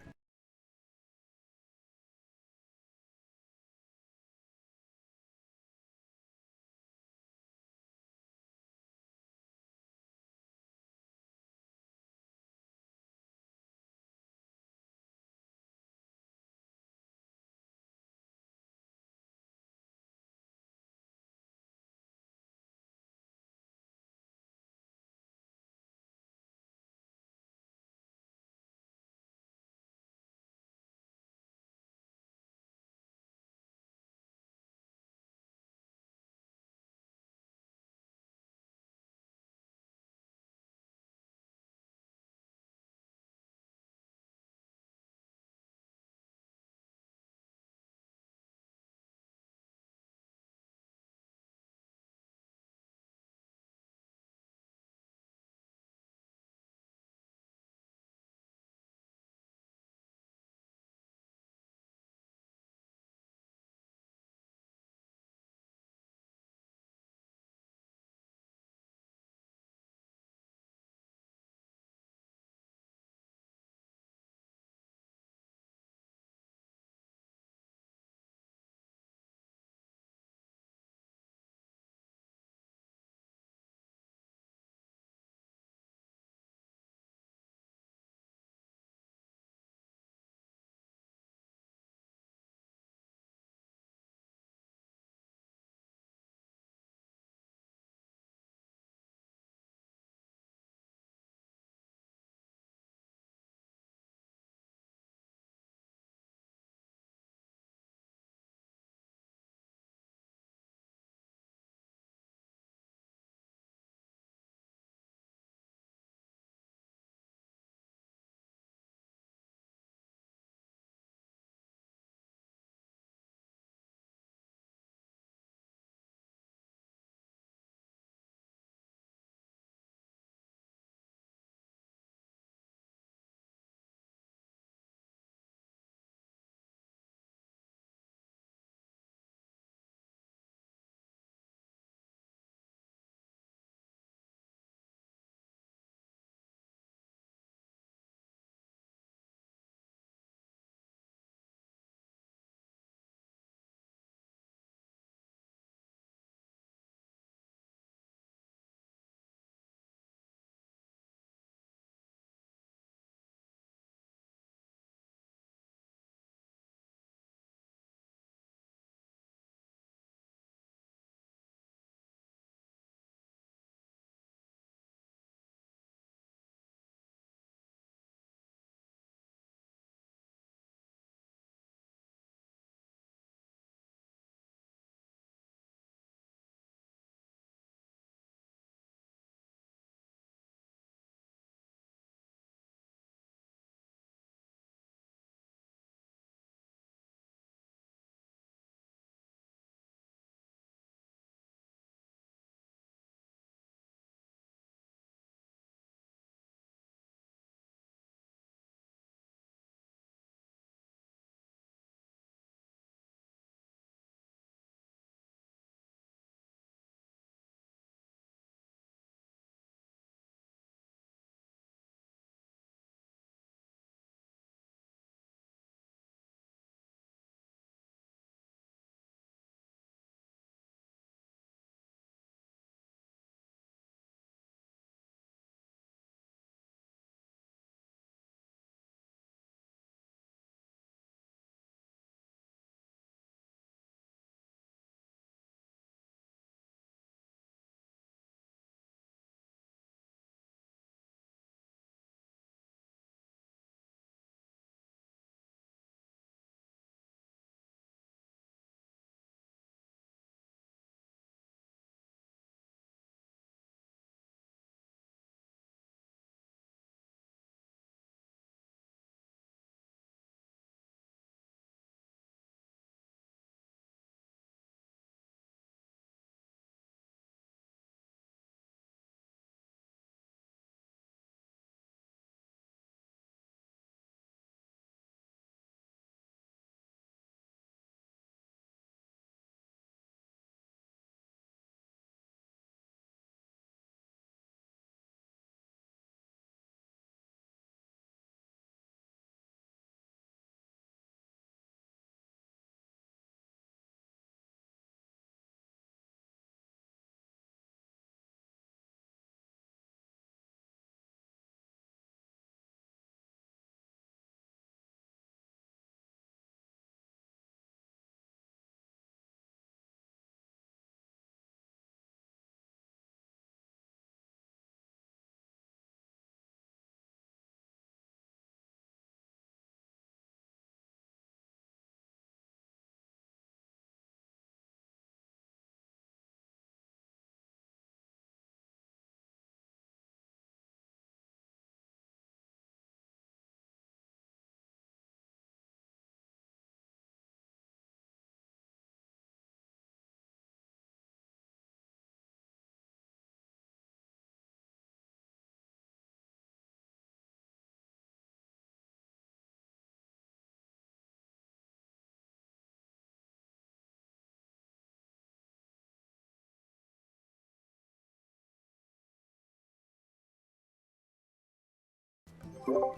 But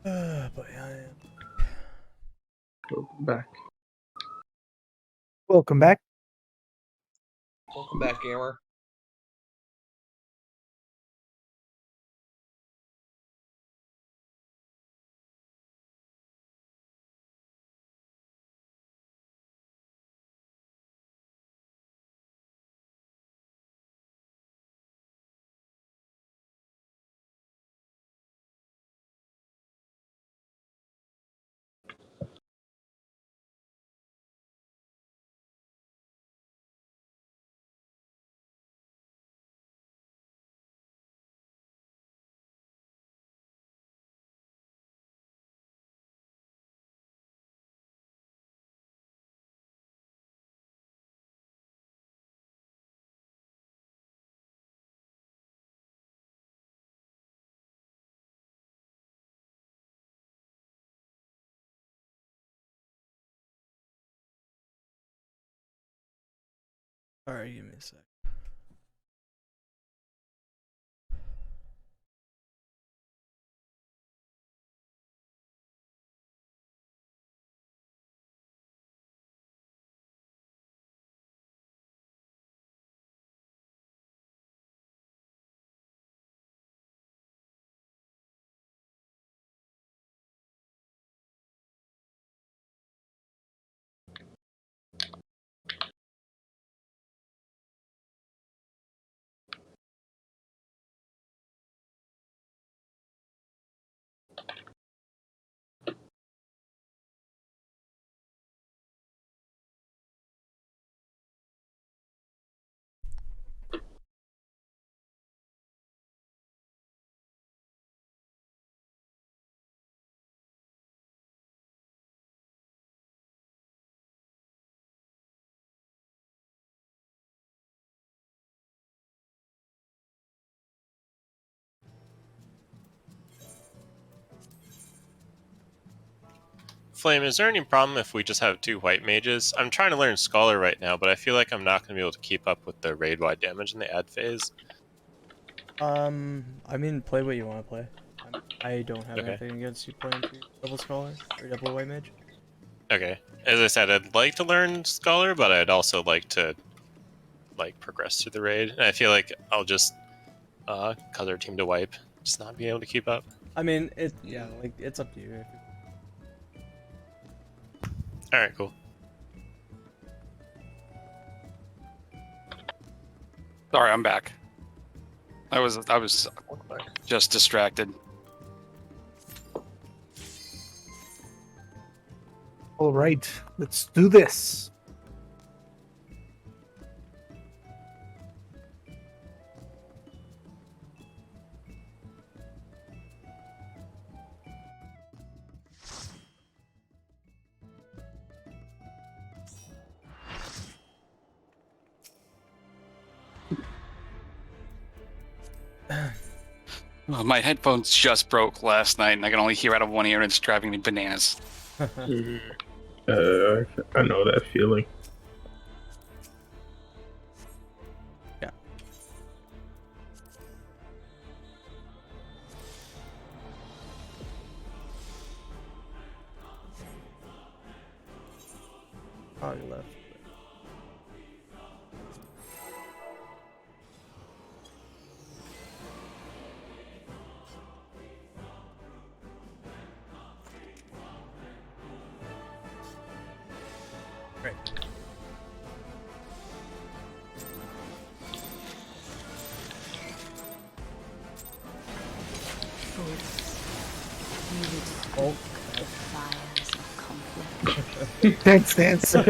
I am. Welcome back. Welcome back. Welcome back, gamer. Alright, give me a sec. Flame, is there any problem if we just have 2 white mages? I'm trying to learn Scholar right now, but I feel like I'm not going to be able to keep up with the raid-wide damage in the ad phase. I mean, play what you want to play. I don't have Okay. anything against you playing double scholar or double white mage. Okay. As I said, I'd like to learn Scholar, but I'd also like to progress through the raid. And I feel like I'll just cause our team to wipe, just not be able to keep up. I mean, like it's up to you. All right, cool. Sorry, I'm back. I was Welcome back. just distracted. All right, let's do this. Oh, my headphones just broke last night, and I can only hear out of one ear, and it's driving me bananas. I know that feeling. Yeah. Oh, you left. Great. Oh. The fires of conflict. Thanks, Dance. Didn't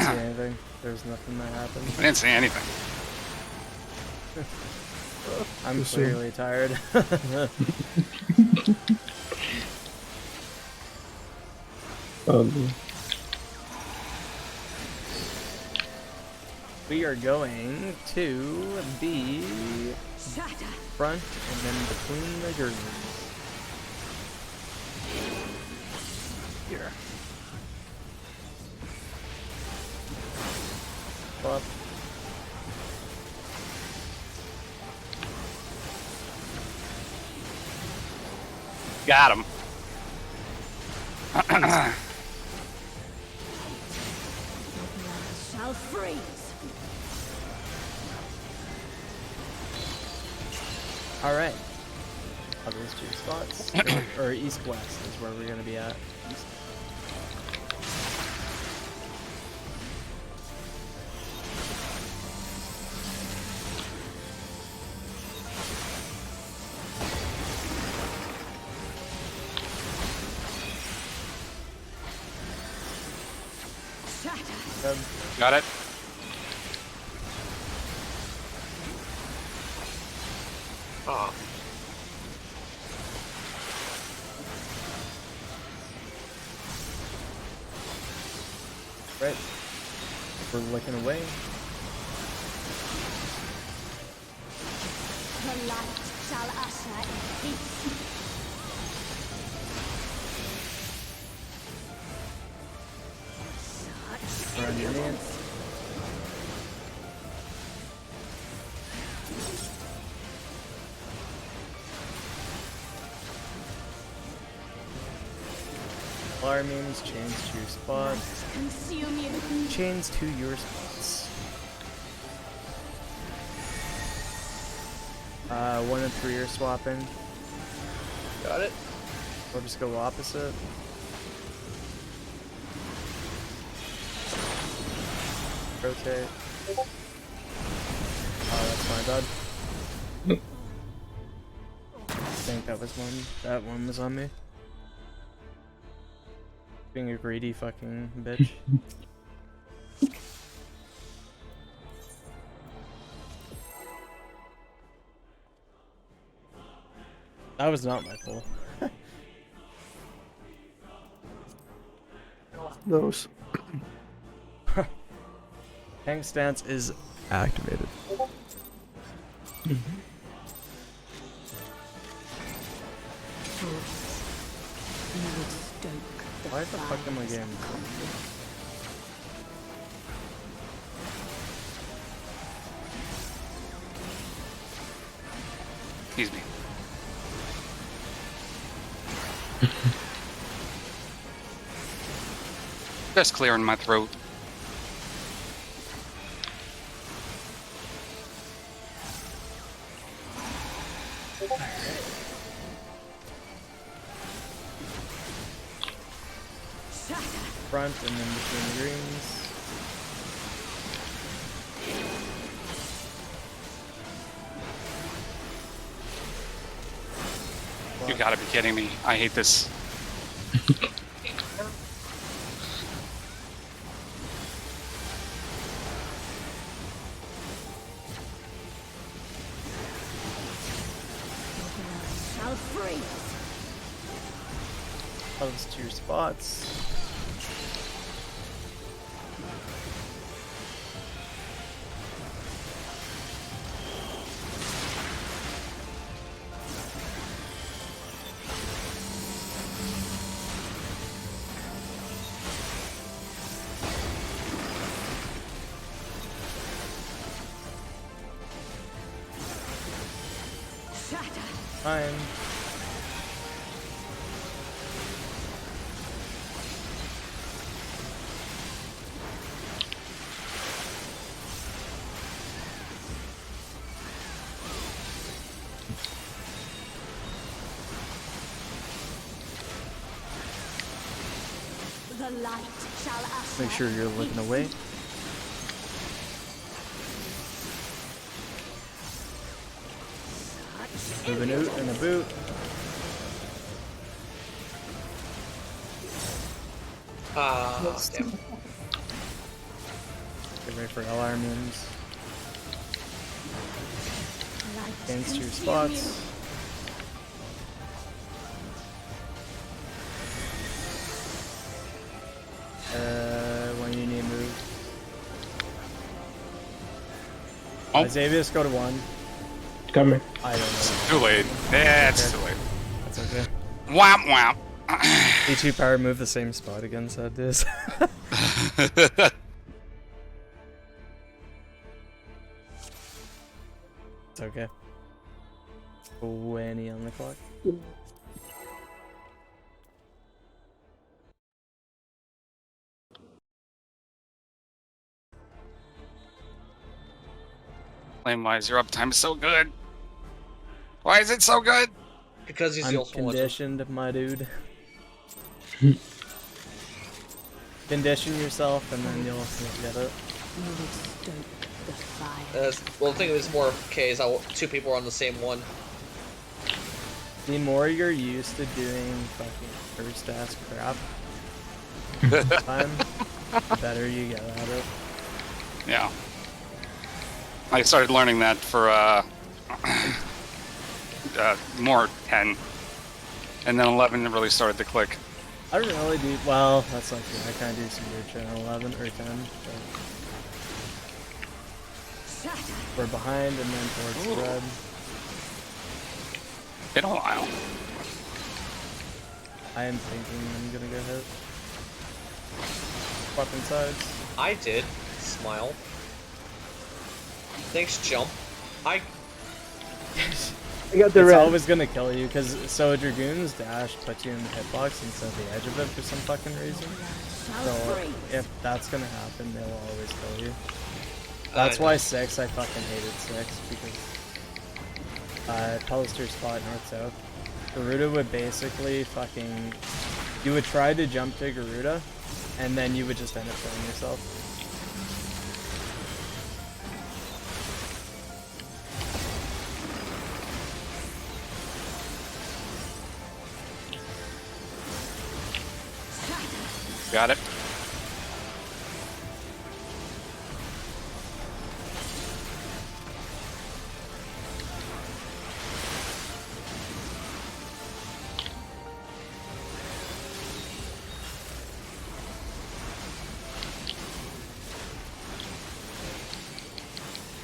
see anything. There's nothing that happened. I didn't say anything. I'm clearly tired. We are going to the front and then between the girders. Here. Swap. Got him. Shall freeze. Alright. Are those two spots? or east-west is where we're gonna be at. East. Shatter. Got it. Ah, Right. We're looking away. The light shall usher in peace. Such Run your ignorance. name. Alarmings, chains to your spots. Consume you. Chains to your spots. 1 and 3 are swapping. got it. We'll just go opposite. Rotate. Oh, that's my bad. I think that was one. That one was on me. Being a greedy fucking bitch. That was not my pull. Those. Tank stance is activated. You would stoke the Why the fuck am I fires getting? of conflict. Excuse me. Just clearing my throat. Shatter. Front and then between the greens. You gotta be kidding me. I hate this. Shall freeze. Those to your spots. Shatter. Fine. The light shall usher. Make sure you're in looking peace. away. Such Move an oot and a boot. Ah, damn. Get ready for alarmings. light Chains to your consume spots. When you need to move. Oh. Xavius, go to 1. Coming. I don't know. Too late. Yeah, it's too late. That's okay. Wham wham. E2 power move the same spot again, so it is. It's okay. 20 on the clock. Flame-wise, your uptime is so good. Why is it so good? Because he's the I'm ultimate wizard. conditioned, my dude. Condition yourself, and then you'll get it. You will stoke the fire. Well, the thing is more K's. Two people are on the same one. The more you're used to doing fucking first ass crap, time, the better you get at it. Yeah. I started learning that for more 10, and then 11 really started to click. I don't really do well. That's not true. I kind of do some weird shit on 11 or 10. But we're behind and then towards Ooh. red. Been a while. I am thinking I'm gonna go hit. Weapon sides. I did. Smile. Thanks, jump. I got the It's red. always gonna kill you because so Dragoon's dash puts you in the hitbox instead of the edge of it for some fucking reason. So if that's gonna happen, they will always kill you. That's why 6, I fucking hated 6 because Pellister spot north-south. Garuda would basically fucking... You would try to jump to Garuda, and then you would just end up killing yourself. Got it.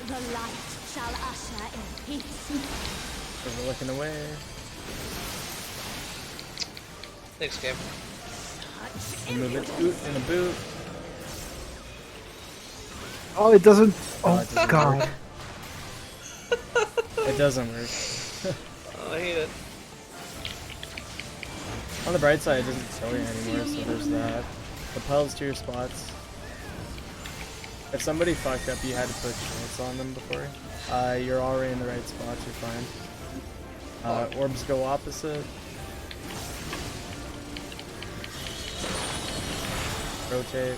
The light shall usher in peace. So we're looking away. Thanks, game. We move it boot in a boot. Oh, it doesn't. No, Oh, it doesn't God. work. It doesn't work. I hate it. On the bright side, it doesn't kill you anymore, so there's that. The piles to your spots. If somebody fucked up, you had to put shields on them before. You're already in the right spots, you're fine. Orbs go opposite. Rotate.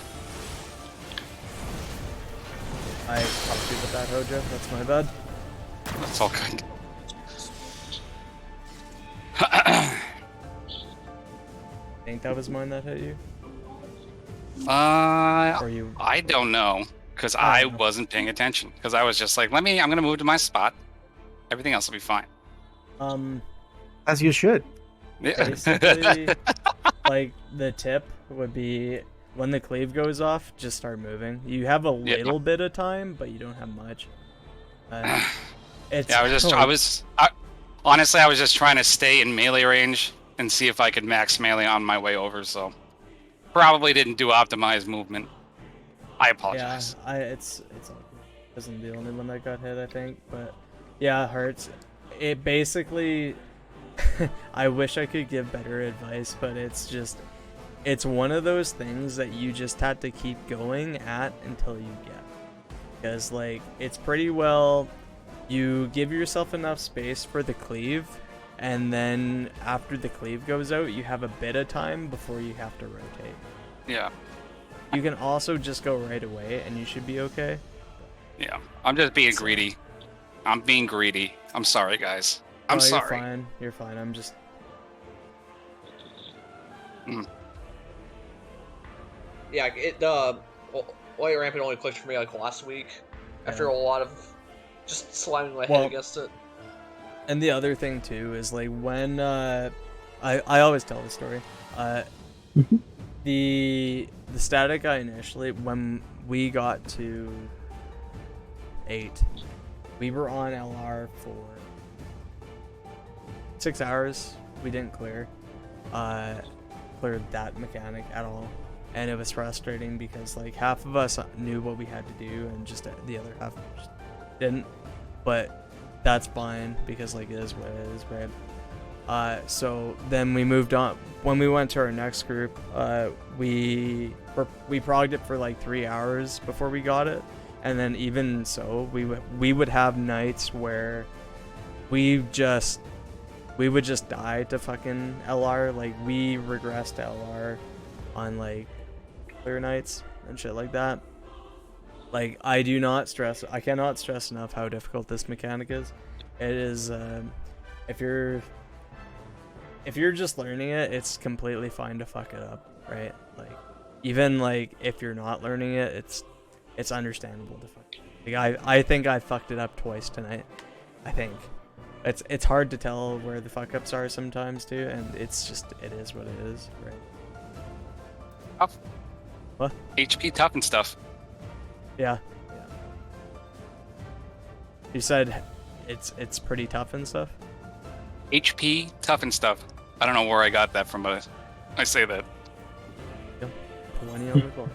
I popped you with that Hojo, that's my bad. That's all good. I think that was mine that hit you? Or you... I don't know, because I wasn't paying attention. Because I was just like, I'm gonna move to my spot. Everything else will be fine. As you should. Yeah. Basically, like, the tip would be, when the cleave goes off, just start moving. You have a little bit of time, but you don't have much. It's Yeah, honestly, I was just trying to stay in melee range and see if I could max melee on my way over, so probably didn't do optimized movement. I apologize. Yeah, it's all good. Wasn't the only one that got hit, I think, but yeah, it hurts. It basically, I wish I could give better advice, but it's just, it's one of those things that you just have to keep going at until you get. Because, like, it's pretty well, you give yourself enough space for the cleave, and then after the cleave goes out, you have a bit of time before you have to rotate. Yeah. You can also just go right away, and you should be okay. Yeah. I'm just being greedy. I'm being greedy. I'm sorry, guys. I'm sorry. You're fine. You're fine. I'm just... Yeah, White Rampant only clicked for me like last week after a lot of just slamming my head against it. And the other thing too is like when I always tell the story. The static guy initially, when we got to 8, we were on LR for 6 hours. We didn't clear that mechanic at all. And it was frustrating because like half of us knew what we had to do and just the other half just didn't. But that's fine because like it is what it is, right? So then we moved on. When we went to our next group, we progged it for like 3 hours before we got it, and then even so, we would have nights where we would just die to fucking LR. Like we regressed to LR on like clear nights and shit like that. Like I cannot stress enough how difficult this mechanic is. It is if you're just learning it, it's completely fine to fuck it up, right? Like even like if you're not learning it, it's understandable to fuck it up. Like I think I fucked it up twice tonight. I think it's hard to tell where the fuck ups are sometimes too, and it is what it is, right? Tough. What? HP tough and stuff. Yeah. You said it's pretty tough and stuff. HP tough and stuff. I don't know where I got that from, but I say that. Yep. Plenty on the board.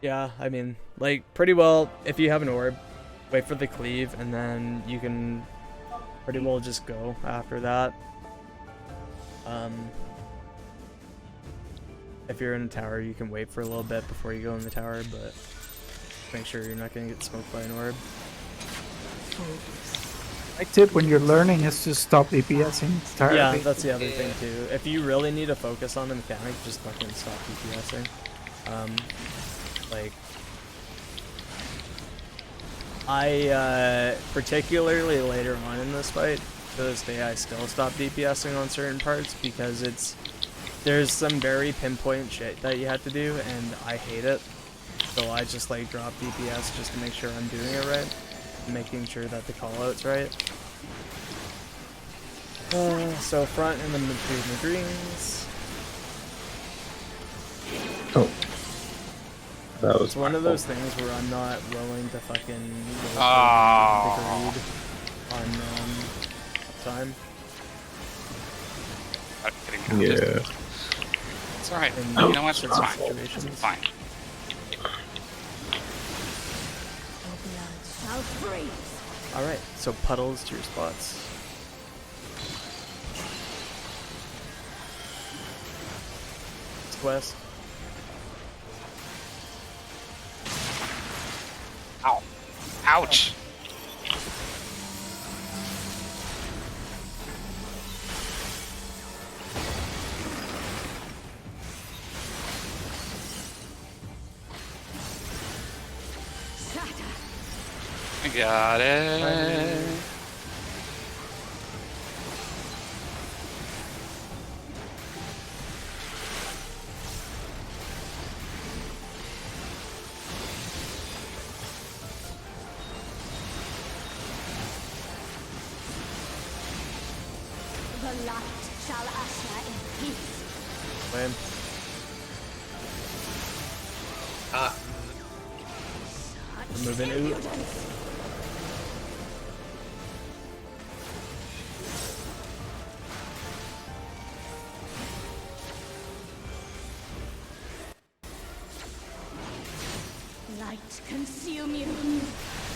Yeah, I mean, like pretty well. If you have an orb, wait for the cleave, and then you can pretty well just go after that. If you're in a tower, you can wait for a little bit before you go in the tower, but make sure you're not gonna get smoked by an orb. My tip when you're learning is to stop DPSing entirely. Yeah, that's the other thing too. If you really need to focus on the mechanic, just fucking stop DPSing. Like, I particularly later on in this fight, to this day, I still stop DPSing on certain parts because there's some very pinpoint shit that you have to do, and I hate it. So I just like drop DPS just to make sure I'm doing it right, making sure that the callout's right. So front and then between the greens. Oh. That was It's one of those things where I'm not willing to fucking go Oh. the greed on time. I'm kidding. Yeah. It's alright. In You know what? It's certain fine. situations. It's fine. Your blood shall freeze. Alright, so puddles to your spots. East west. Ow. Ouch. I got it. The light shall usher in peace. Lame. Such Moving ooh. impudence. Light consume you.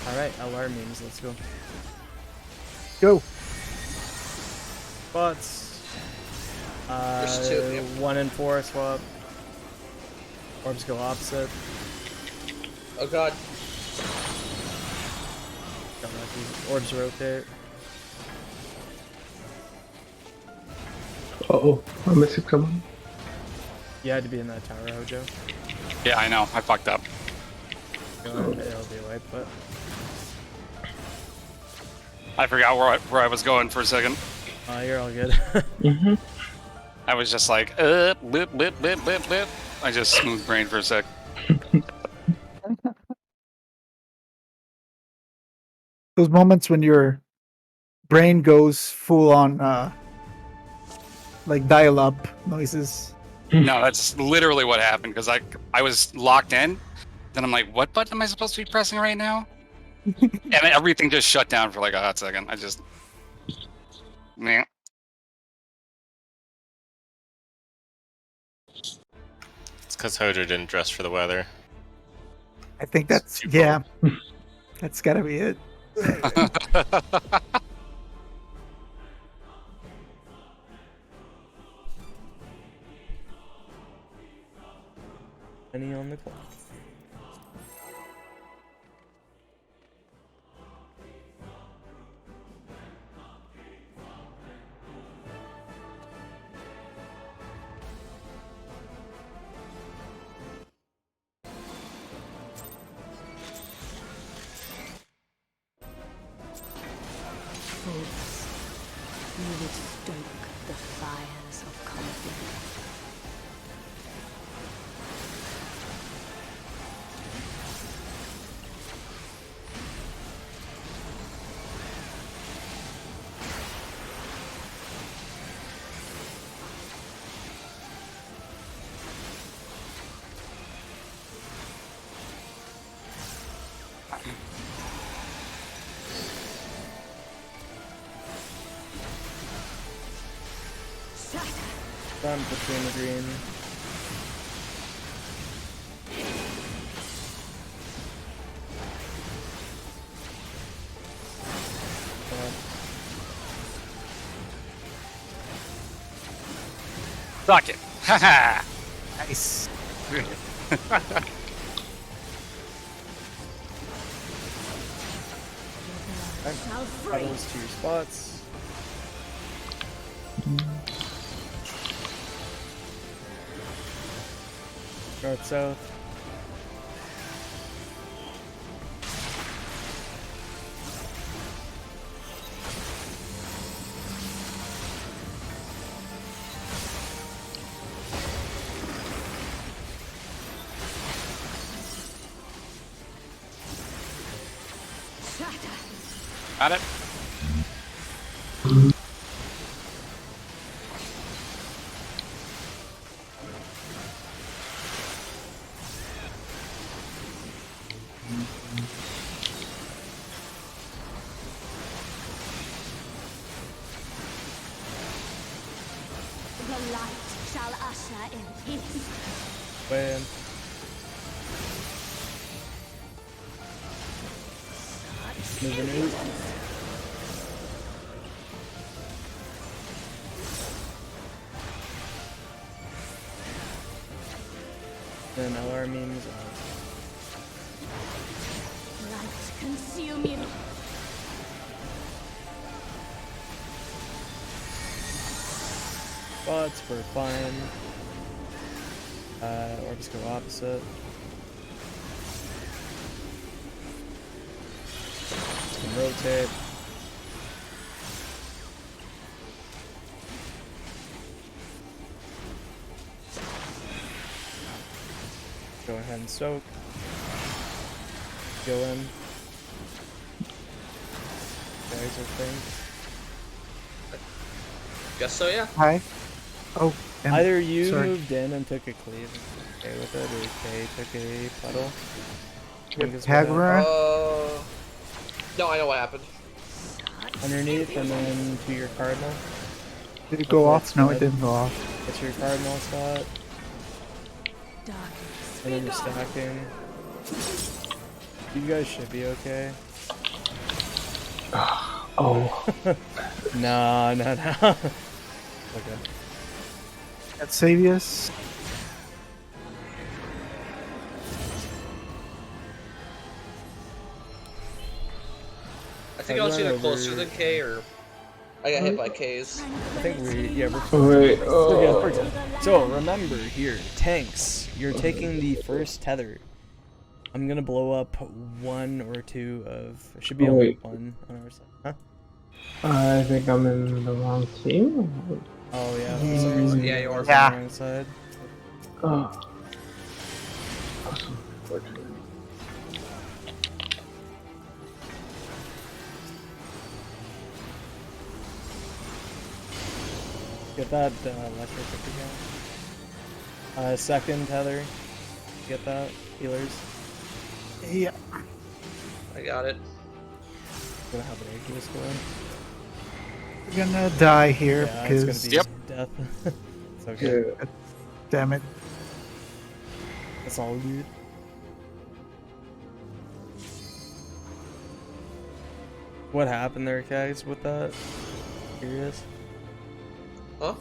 Alright, LR memes, let's go. Go. Spots. There's two, yep. 1 and 4 swap. Orbs go opposite. Oh god. Got lucky. Orbs rotate. Uh-oh. I missed it coming. You had to be in that tower, Hojo. Yeah, I know. I fucked up. It'll be a wipe, but I forgot where I was going for a second. you're all good. Mm-hmm. I was just like, blip, blip, blip, blip, blip. I just smooth brain for a sec. Those moments when your brain goes full on like dial-up noises. No, that's literally what happened because I was locked in. Then I'm like, what button am I supposed to be pressing right now? And everything just shut down for like a hot second. I just, meh. It's because Hojo didn't dress for the weather. I think that's Too yeah. That's gotta be it. Penny on the clock. Fools, you would stoke the fires of conflict. Done between the green. Suck it. Haha. Nice. Shall free. Puddles to your spots. North, south. Got it. The light shall usher in peace. Way in. Moving in. Then LR memes on. Light consume you. Spots for fine. Orbs go opposite. Can rotate. Go ahead and soak. Go in. Guys are thing. Guess so, yeah. Hi. Oh, damn it. Either you Sorry. moved in and took a cleave and okay with it, or Kay took a puddle. I think is what happened. Hagler. No, I know what happened. Underneath and then to your cardinal. Did it go That's off? No, it good. didn't go off. That's your cardinal spot. Darkness. And then you're stacking. You guys should be okay. Oh, No. Okay. At Savius. I think I was either closer than K or I got hit by K's. I think we're wait. we're Oh. good. So remember here, tanks, you're taking the first tether. I'm gonna blow up one or two of. It should be only Wait. one on our side. Huh? I think I'm in the wrong team. Oh yeah. For some reason, Yeah, you are. on Yeah. the wrong side. Oh. Awesome. Fortunate. Get that electric if you can. Second tether. Get that healers. Yeah. I got it. Gonna have an Aegis going. We're gonna die here Yeah, it's because. gonna be death. It's okay. Yeah. Damn it. It's all good. What happened there, guys, with that? Curious. Huh?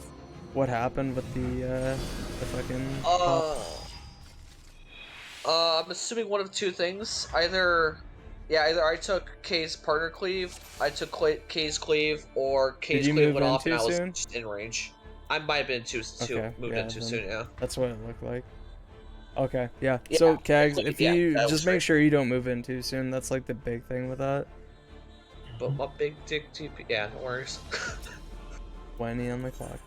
What happened with the fucking pop? I'm assuming one of two things. Either I took Kay's partner cleave, I took Kay's cleave, or Kay's you cleave move went in off and too I was soon? just in range. I might have been moved in too then soon, yeah. That's what it looked like. Okay, yeah. Yeah, So, Kags, like, if yeah, you that just was make right. sure you don't move in too soon, that's like the big thing with that. But my big dick TP, yeah, no worries. 20 on the clock.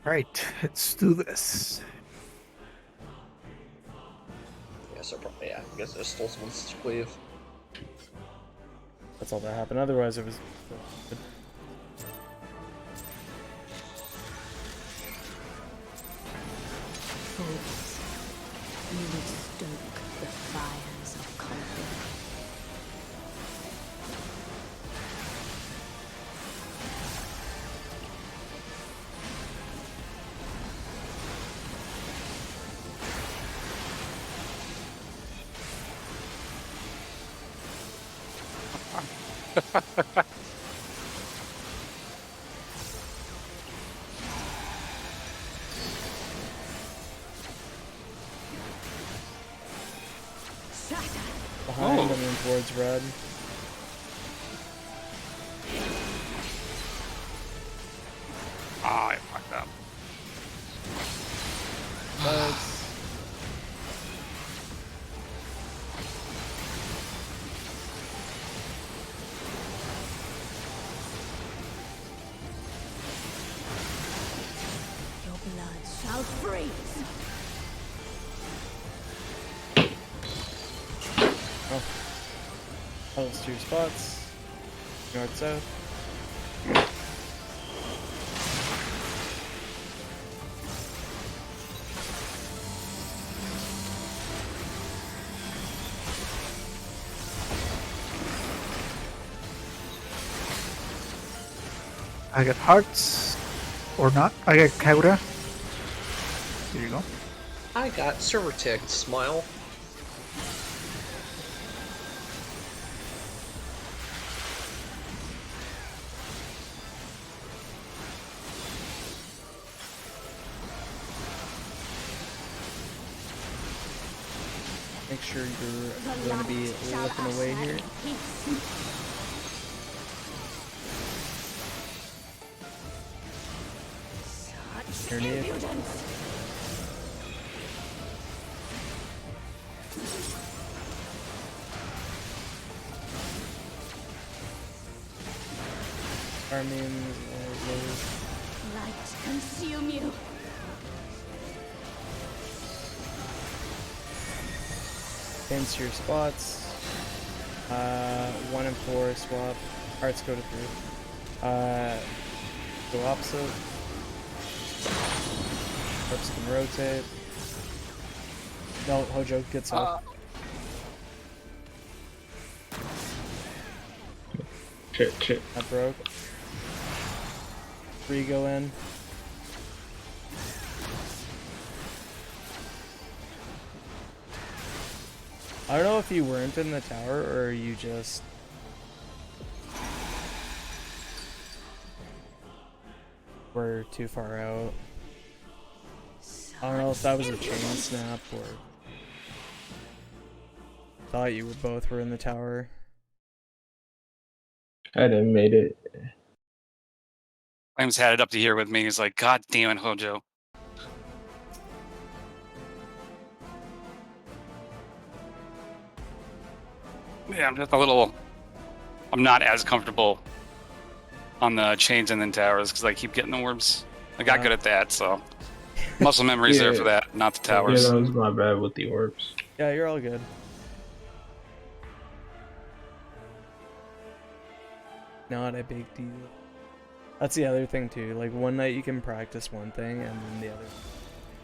Right, let's do this. Yeah, so probably, yeah, I guess I stole someone's cleave. That's all that happened. Otherwise, it was. Fools. You would stoke the fires of conflict. Behind and then towards red. Ah, I fucked up. Bugs. Your blood shall freeze. Oh. Those 2 spots. North, south. I got hearts, or not. I got Kaura. Here you go. I got server ticked, smile. Make sure you're going to be looking away here. Underneath. Armins, Light consume you. pins to your spots. 1 and 4 swap. Hearts go to 3. Go opposite. Corpse can rotate. No, Hojo gets off. Shit. That broke. 3 go in. I don't know if you weren't in the tower or you just were too far out. I don't know if that was a chain snap or thought you both were in the tower. I didn't made it. Flames had it up to here with me. He's like, God damn it, Hojo. Yeah, I'm just a little. I'm not as comfortable on the chains and then towers because I keep getting the orbs. I got good at that, so muscle memory's there for that, not the towers. Yeah, that was my bad with the orbs. Yeah, you're all good. Not a big deal. That's the other thing too. Like one night you can practice one thing and then the other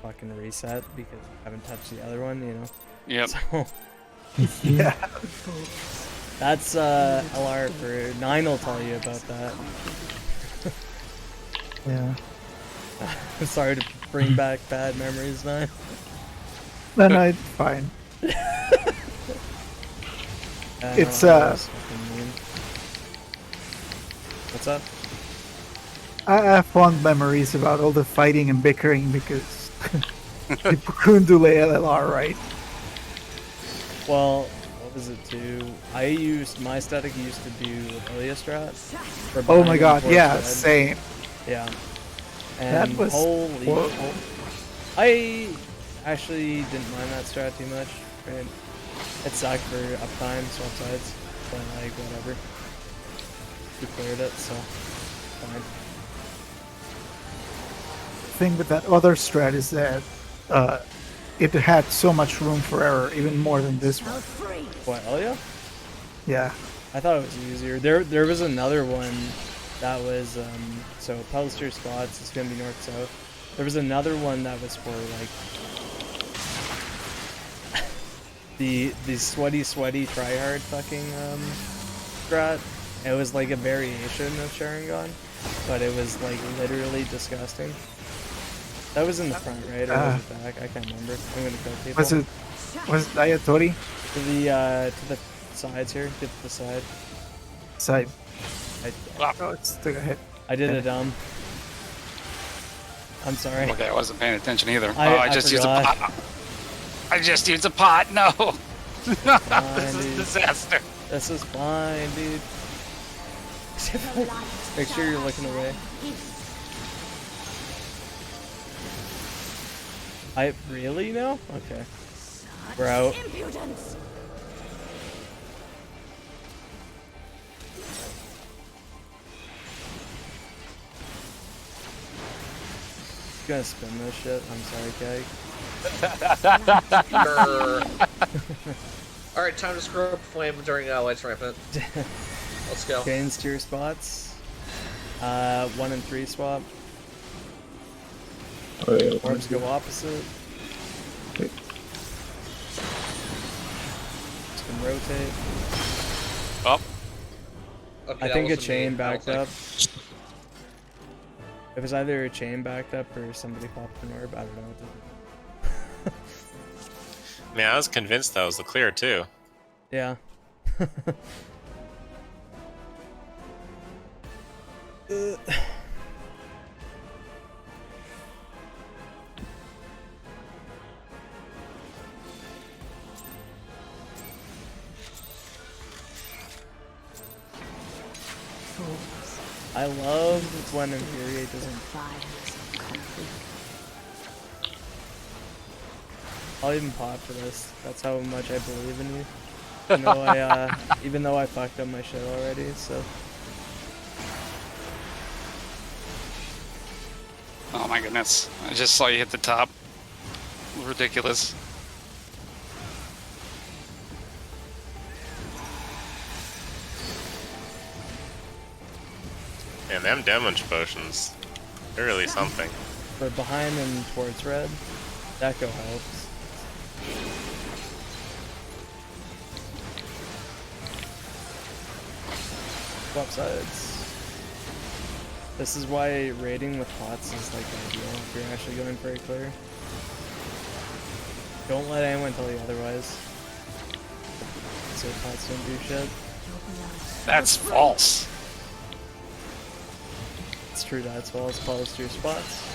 fucking reset because you haven't touched the other one, you know? Yep. So Yeah. that's LR for 9 will tell you about that. Yeah. Sorry to bring back bad memories, 9. No, it's fine. I It's, know that was fucking mean. What's up? I have fond memories about all the fighting and bickering because people couldn't do the LLR right. Well, what was it too? My static used to do Alia strat. for Oh behind my and god, towards yeah, red. same. Yeah. That And was holy, horrible. I actually didn't mind that strat too much. Right? It sucked for uptime, swap sides, but like whatever. We cleared it, so fine. The thing with that other strat is that it had so much room for error, even more than this one. What, Alia? Yeah. I thought it was easier. There was another one that was so Pellister spots. It's gonna be north south. There was another one that was for like the sweaty try hard fucking strat. It was like a variation of Sharingan, but it was like literally disgusting. That was in the front, right, or was it back? I can't remember. I'm gonna kill people. Was it Ayatori? To the sides here. Get to the side. Side. I Oh, it's took a hit. I did a dumb. I'm sorry. Okay, I wasn't paying attention either. I just used a forgot. pot. I just used a pot. No. Fine, This is dude. a disaster. This is fine, dude. Make sure you're looking away. I really know? Okay. We're out. Impudence. Gonna spin this shit. I'm sorry, Keg. Alright, time to screw up flame during Lights Rampant. Let's go. Chains to your spots. 1 and 3 swap. Oh, yeah, Orbs go opposite. Just can rotate. Oh, Okay, I that think a wasn't me, chain I don't backed think. up. It was either a chain backed up or somebody popped an orb. I don't know. I mean, I was convinced that was the clear too. Yeah. I love when Infuriate doesn't. I'll even pop for this. That's how much I believe in you. Even though I fucked up my shit already, so. oh my goodness! I just saw you hit the top. Ridiculous. And them damage potions, they're really something. For behind and towards red, Echo helps. Swap sides. This is why raiding with pots is like ideal if you're actually going very clear. Don't let anyone tell you otherwise. So pots don't do shit. That's false. It's true, that's false. Follows to your spots.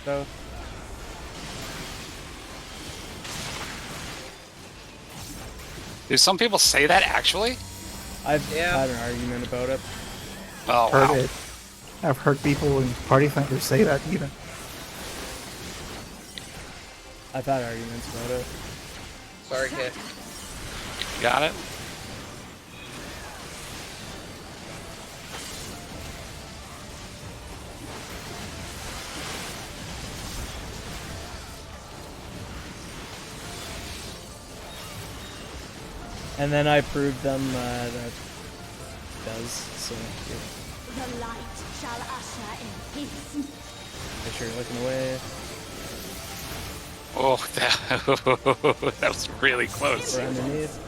So. Do some people say that actually? I've Yeah. had an argument about it. Oh Heard wow. it. I've heard people in Party Finders say that even. I've had arguments about it. Sorry, Kay. Got it. And then I proved them that it does, so yeah. The light shall usher in peace. Make sure you're looking away. Oh, that was really close. Or underneath.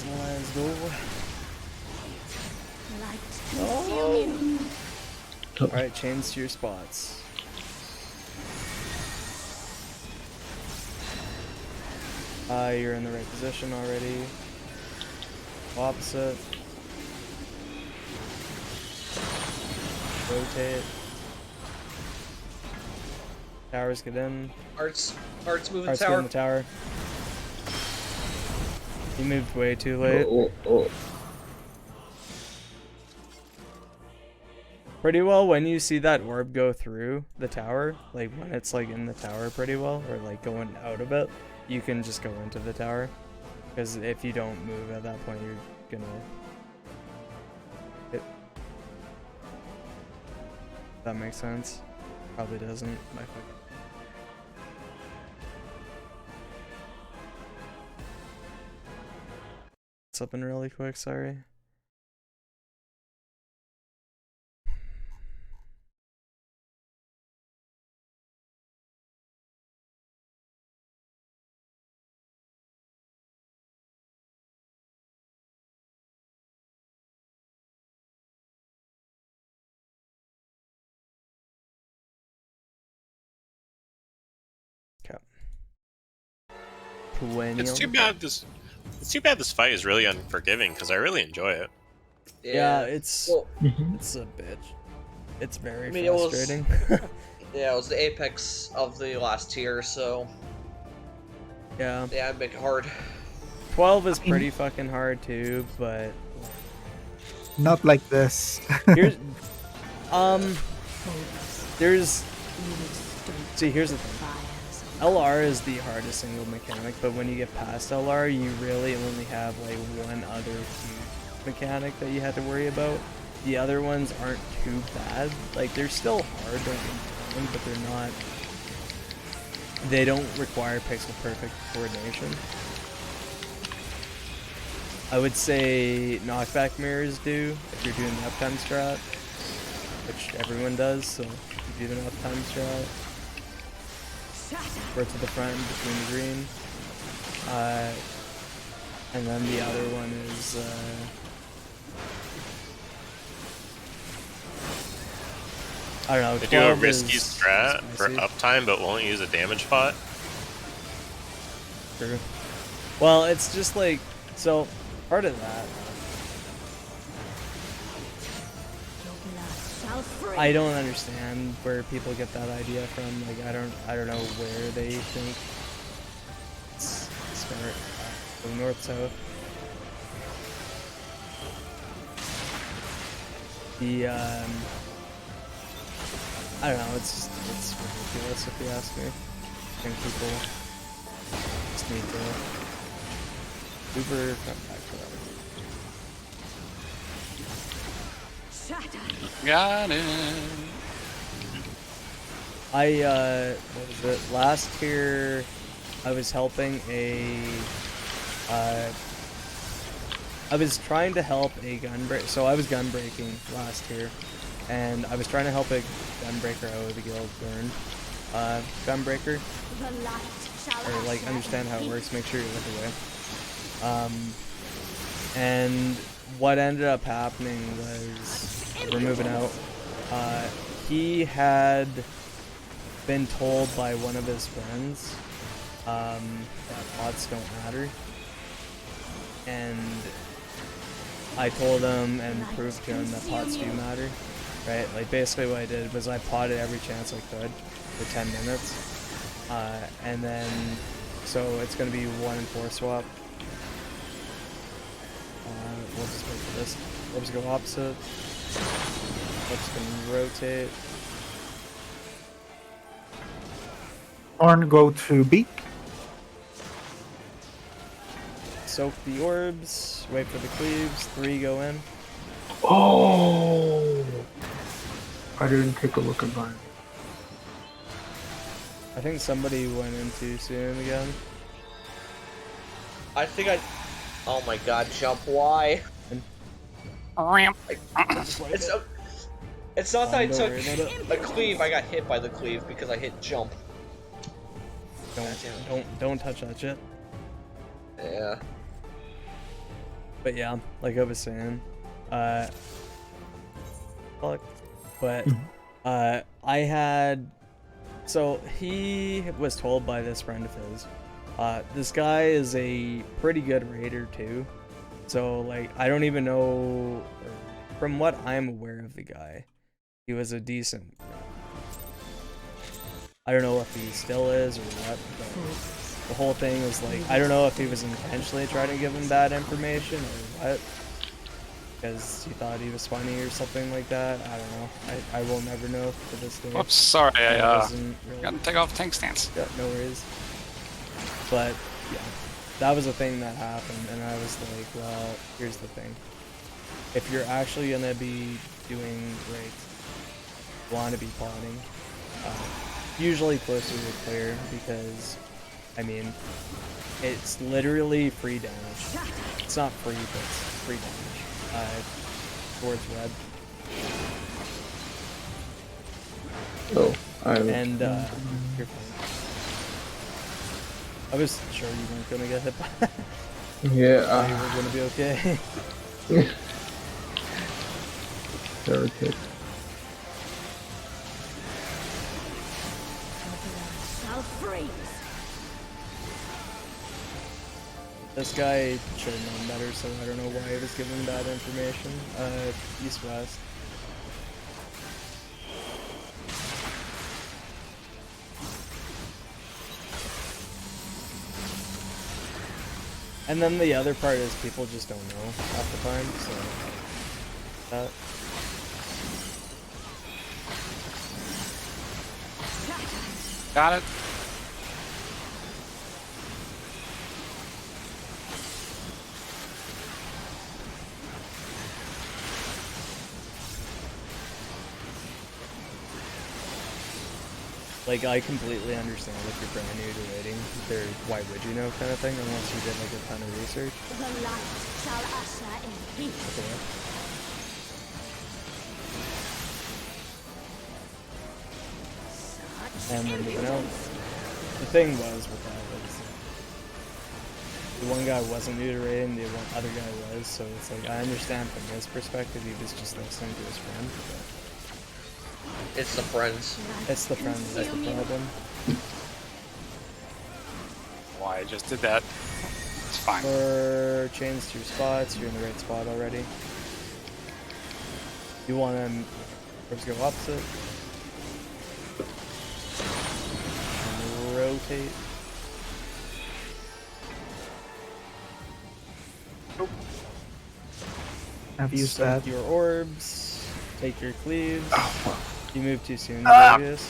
Let's go. light consume you. Alright, chains to your spots. You're in the right position already. Opposite. Rotate. Towers get in. Art's moving Hearts get tower. in the tower. He moved way too late. Oh. Pretty well when you see that orb go through the tower, like when it's like in the tower pretty well, or like going out of it, you can just go into the tower. Because if you don't move at that point, you're gonna hit. That makes sense. Probably doesn't. My fuck. Something really quick, sorry. It's too bad this fight is really unforgiving because I really enjoy it. Yeah, it's Well, it's a bitch. It's very I mean, it was- frustrating. yeah, it was the apex of the last tier, so Yeah, yeah, it'd make it hard. 12 is pretty fucking hard too, but Not like this. here's there's see here's the thing. LR is the hardest single mechanic, but when you get past LR, you really only have like one other huge mechanic that you had to worry about. The other ones aren't too bad. Like, they're still hard, don't get me wrong, but they're not. They don't require pixel perfect coordination. I would say knockback mirrors do if you're doing the uptime strat, which everyone does. So if you do the uptime strat, we're to the front between the green, and then the other one is I don't know. They do a 12 risky is strat for spicy. uptime, but won't use a damage pot. True. Well, it's just like, so part of that, I don't understand where people get that idea from. Like, I don't know where they think it's smart. From north south. The I don't know. It's ridiculous if you ask me. I think people just need to Uber come back to that. Got it. What was it? Last year, I was helping I was trying to help a gun break. So I was gun breaking last year, and I was trying to help a gun breaker out of the guild learn gun breaker, or like understand how it works. Make sure you look away. And what ended up happening was we're moving out. He had been told by one of his friends that pots don't matter, and I told him and proved to him that pots do matter, right? Like, basically what I did was I potted every chance I could for 10 minutes, and then so it's gonna be 1 and 4 swap. We'll just wait for this. Orbs go opposite. Orbs can rotate. Orn go to B. Soak the orbs. Wait for the cleaves. 3 go in. Oh! I didn't take a look at mine. I think somebody went in too soon again. I think I. Oh my god, jump! Why? It's not that I Don't took worry about it. a cleave. I got hit by the cleave because I hit jump. Don't touch that shit. Yeah. But yeah, like I was saying, luck. But Mhm. I had, so he was told by this friend of his, this guy is a pretty good raider too. So like I don't even know, or from what I'm aware of the guy, he was a decent. I don't know if he still is or what, but the whole thing is like, I don't know if he was intentionally trying to give him bad information or what, because he thought he was funny or something like that. I don't know. I will never know to this day. Oops, sorry, I wasn't really... got to take off tank stance. Yeah, no worries. But yeah, that was a thing that happened, and I was like, well, here's the thing. If you're actually gonna be doing raids, you want to be plotting. Usually closer to clear, because, I mean, it's literally free damage. It's not free, but it's free damage. Towards red. Oh, And, you're fine. I was sure you weren't gonna get hit by that. yeah. You were gonna be okay. Never hit. Shall freeze. This guy should have known better, so I don't know why he was giving bad information. East-west. And then the other part is people just don't know half the time, so... Got it. Like, I completely understand if you're brand new to raiding, why would you know kind of thing, unless you did like a ton of research. The light shall usher in peace. Okay. And then moving out. The thing was with that was the one guy wasn't new to raiding, the one other guy was, so it's like I understand from his perspective he was just listening to his friend, but It's the friends. it's the friend that's the problem. Why I just did that. It's fine. Or change to your spots, you're in the right spot already. You wanna go opposite. Rotate. I've used Soak that. your orbs. Take your cleaves. Oh, You moved too soon, Xavius.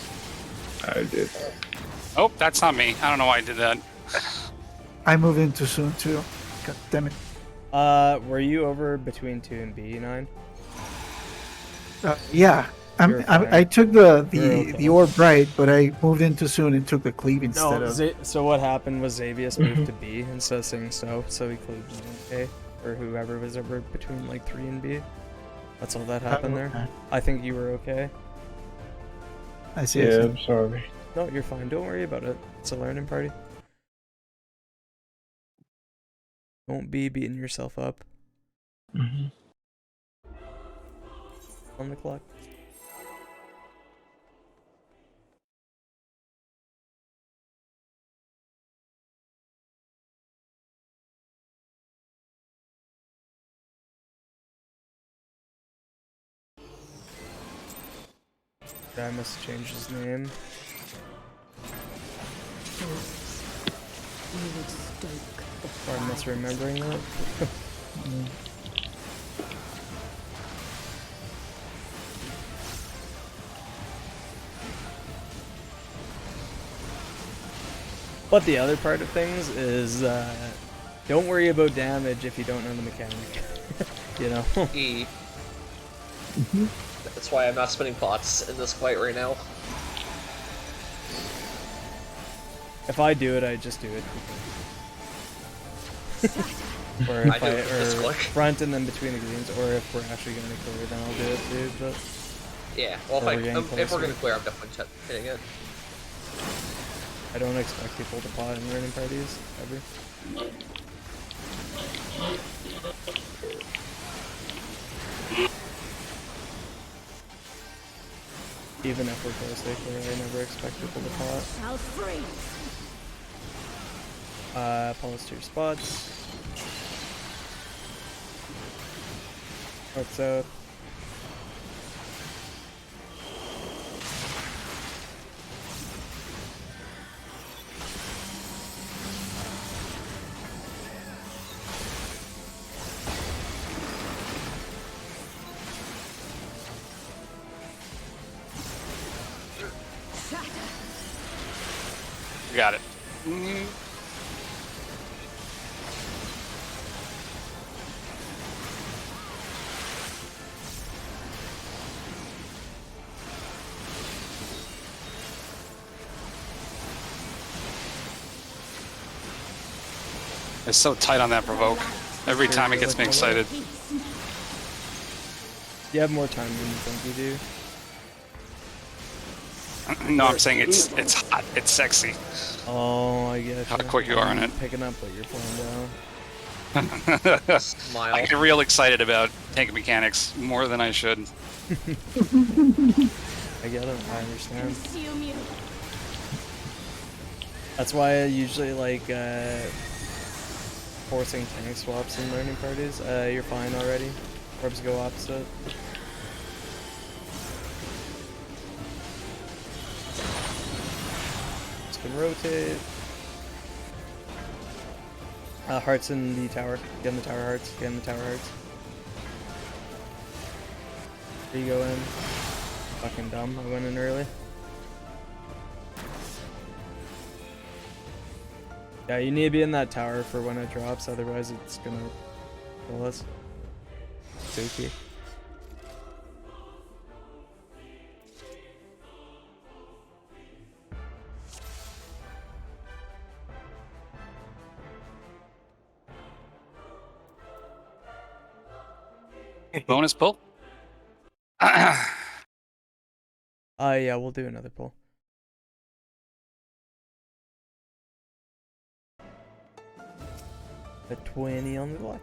I did. Oh, that's not me. I don't know why I did that. I moved in too soon too. God damn it. Were you over between 2 and B9? Yeah. You're fine. I took the You're okay. the orb right, but I moved in too soon and took the cleave instead of. So what happened was Xavius moved to B instead of saying so he cleaved A, or whoever was over between like 3 and B. That's all that happened there. Okay. I think you were okay. I see. Yeah, I'm sorry. No, you're fine. Don't worry about it. It's a learning party. Don't be beating yourself up Mhm. on the clock. Guy must have changed his name. We would stoke the Or I'm fires. misremembering that. But the other part of things is, don't worry about damage if you don't know the mechanic. You know? E. That's why I'm not spinning pots in this fight right now. If I do it, I just do it. Or if I do it with this or click. front and then between the greens, or if we're actually going to clear, then I'll do it too. But Yeah, well, Or we're getting if we're closer. gonna clear, I'm definitely hitting it. I don't expect people to pot in learning parties ever. Even if we're close to clear, I never expect people to pot. Shall freeze. Pulse to your spots. North south. Got it. It's so tight on that provoke. Every time it gets me excited. You have more time than you think you do. No, I'm saying it's hot. It's sexy. Oh, I guess. How quick you are on it. Picking up what you're pulling down. Smile. I get real excited about tank mechanics more than I should. I get it. I understand. Consume you. That's why I usually like forcing tank swaps in learning parties. You're fine already. Orbs go opposite. Just can rotate. Hearts in the tower. Get in the tower hearts. Get in the tower hearts. There you go in. Fucking dumb. I went in early. Yeah, you need to be in that tower for when it drops, otherwise it's gonna kill us. Suki. Bonus pull? Yeah, we'll do another pull. A 20 on the block.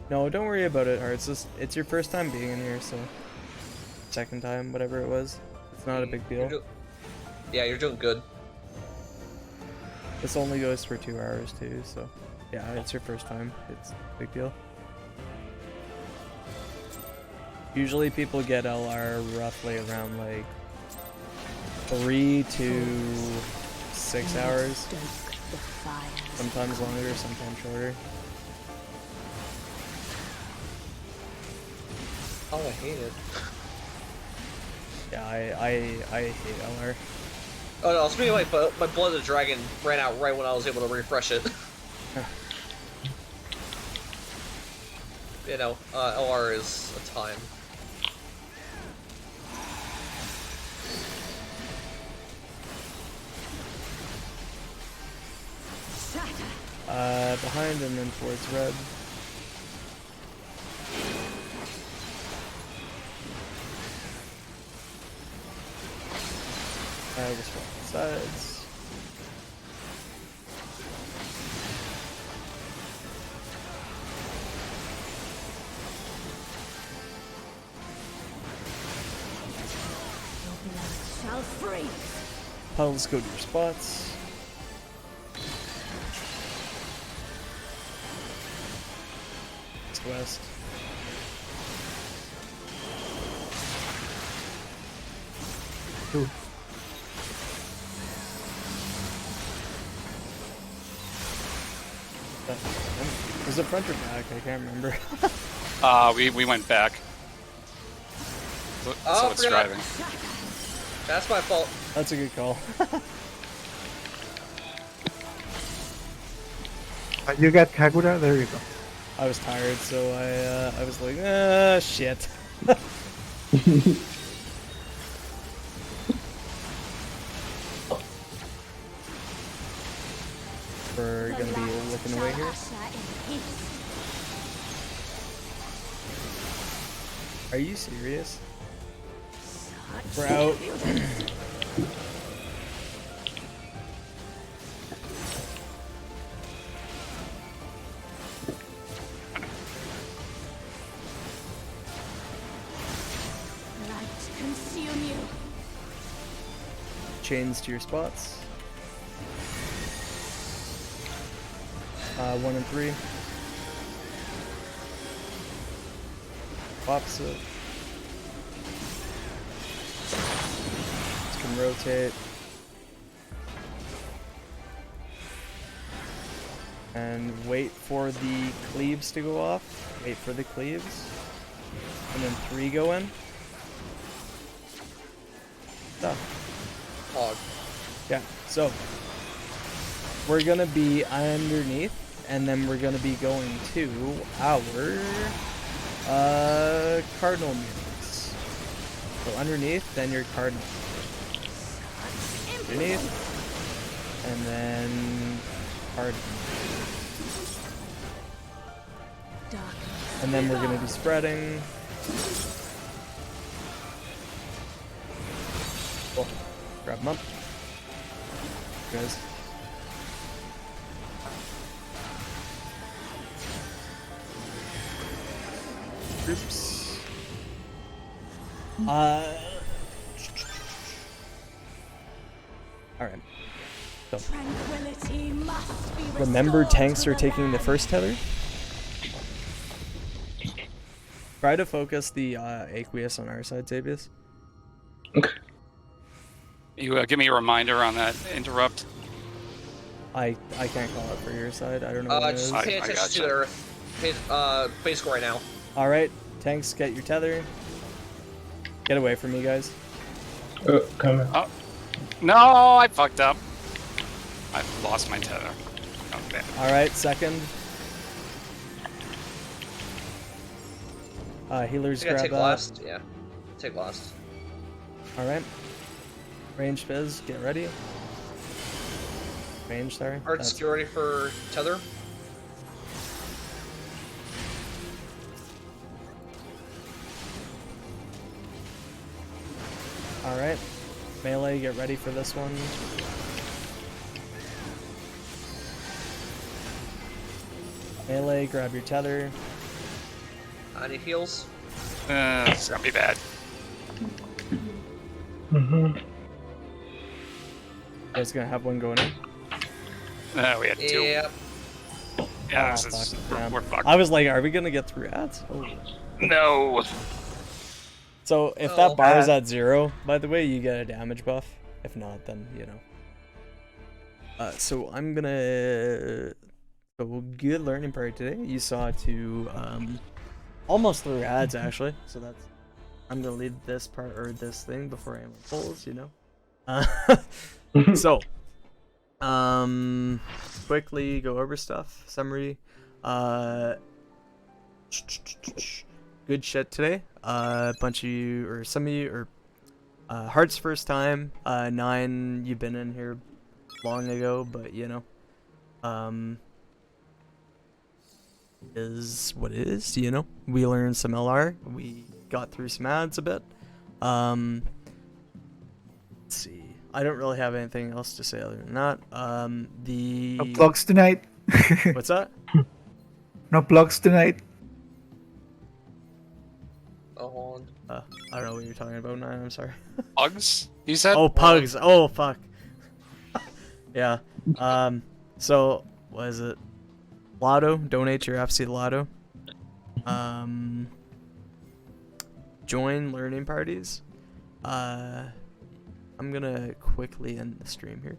No, don't worry about it, Hearts. It's your first time being in here, so second time, whatever it was. It's not a big deal. Yeah, you're doing good. This only goes for 2 hours too, so yeah, it's your first time. It's a big deal. Usually people get LR roughly around like 3 to 6 hours. Sometimes longer, sometimes shorter. Oh, I hate it. Yeah, I hate LR. Oh no, speaking of my Blood of the Dragon ran out right when I was able to refresh it. You know, LR is a time. Behind and then towards red. Just swap sides. Shall freeze. Puddles go to your spots. West. Ooh. Was it front or back? I can't remember. We went back. So it's driving. That's my fault. That's a good call. You got Kagura? There you go. I was tired, so I was like, shit. We're gonna be looking away here. Are you serious? We're out. chains to your spots. 1 and 3. Opposite. Just can rotate. And wait for the cleaves to go off. Wait for the cleaves. And then 3 go in. Hog. Yeah, so we're gonna be underneath, and then we're gonna be going to our cardinal mutants. So underneath, then your cardinal. Underneath, and then cardinal. And then we're gonna be spreading. Oh, grab them up. Guys. Groups. Alright. So. Remember, tanks are taking the first tether. Try to focus the aqueous on our side, Tabius. Okay. You give me a reminder on that interrupt. I can't call it for your side. I don't know what it Just is. pay attention gotcha. to the earth. Basic right now. Alright, tanks, get your tether. Get away from me, guys. Coming. Oh, no, I fucked up. I lost my tether. Oh, bad. Alright, second. Healers, I gotta grab take that. last. Yeah. Take last. Alright. Range fizz, get ready. Range, sorry. Arts, get ready for tether. Alright. Melee, get ready for this one. Melee, grab your tether. Any heals? It's gonna be bad. Mm-hmm. You guys gonna have one going in? We had 2. Yeah. Yeah, Oh, this is, fuck, damn. we're fucked. I was like, are we gonna get through ads? Oh. No. So if Oh. that bar is at 0, by the way, you get a damage buff. If not, then you know. So I'm gonna. So good learning part today. You saw to almost through ads actually. So that's. I'm gonna leave this part or this thing before anyone pulls. You know. So. Quickly go over stuff. Summary. Good shit today. Bunch of you, or some of you, or Heart's first time. 9, you've been in here long ago, but you know, is what it is. You know, we learned some LR. We got through some ads a bit. Let's see. I don't really have anything else to say other than that. No plugs tonight. What's that? No plugs tonight. Oh, I don't know what you're talking about, 9. I'm sorry. Pugs? You said? Oh, pugs. Oh, fuck. Yeah. So, what is it? Lotto. Donate your FC Lotto. Join learning parties. I'm gonna quickly end the stream here.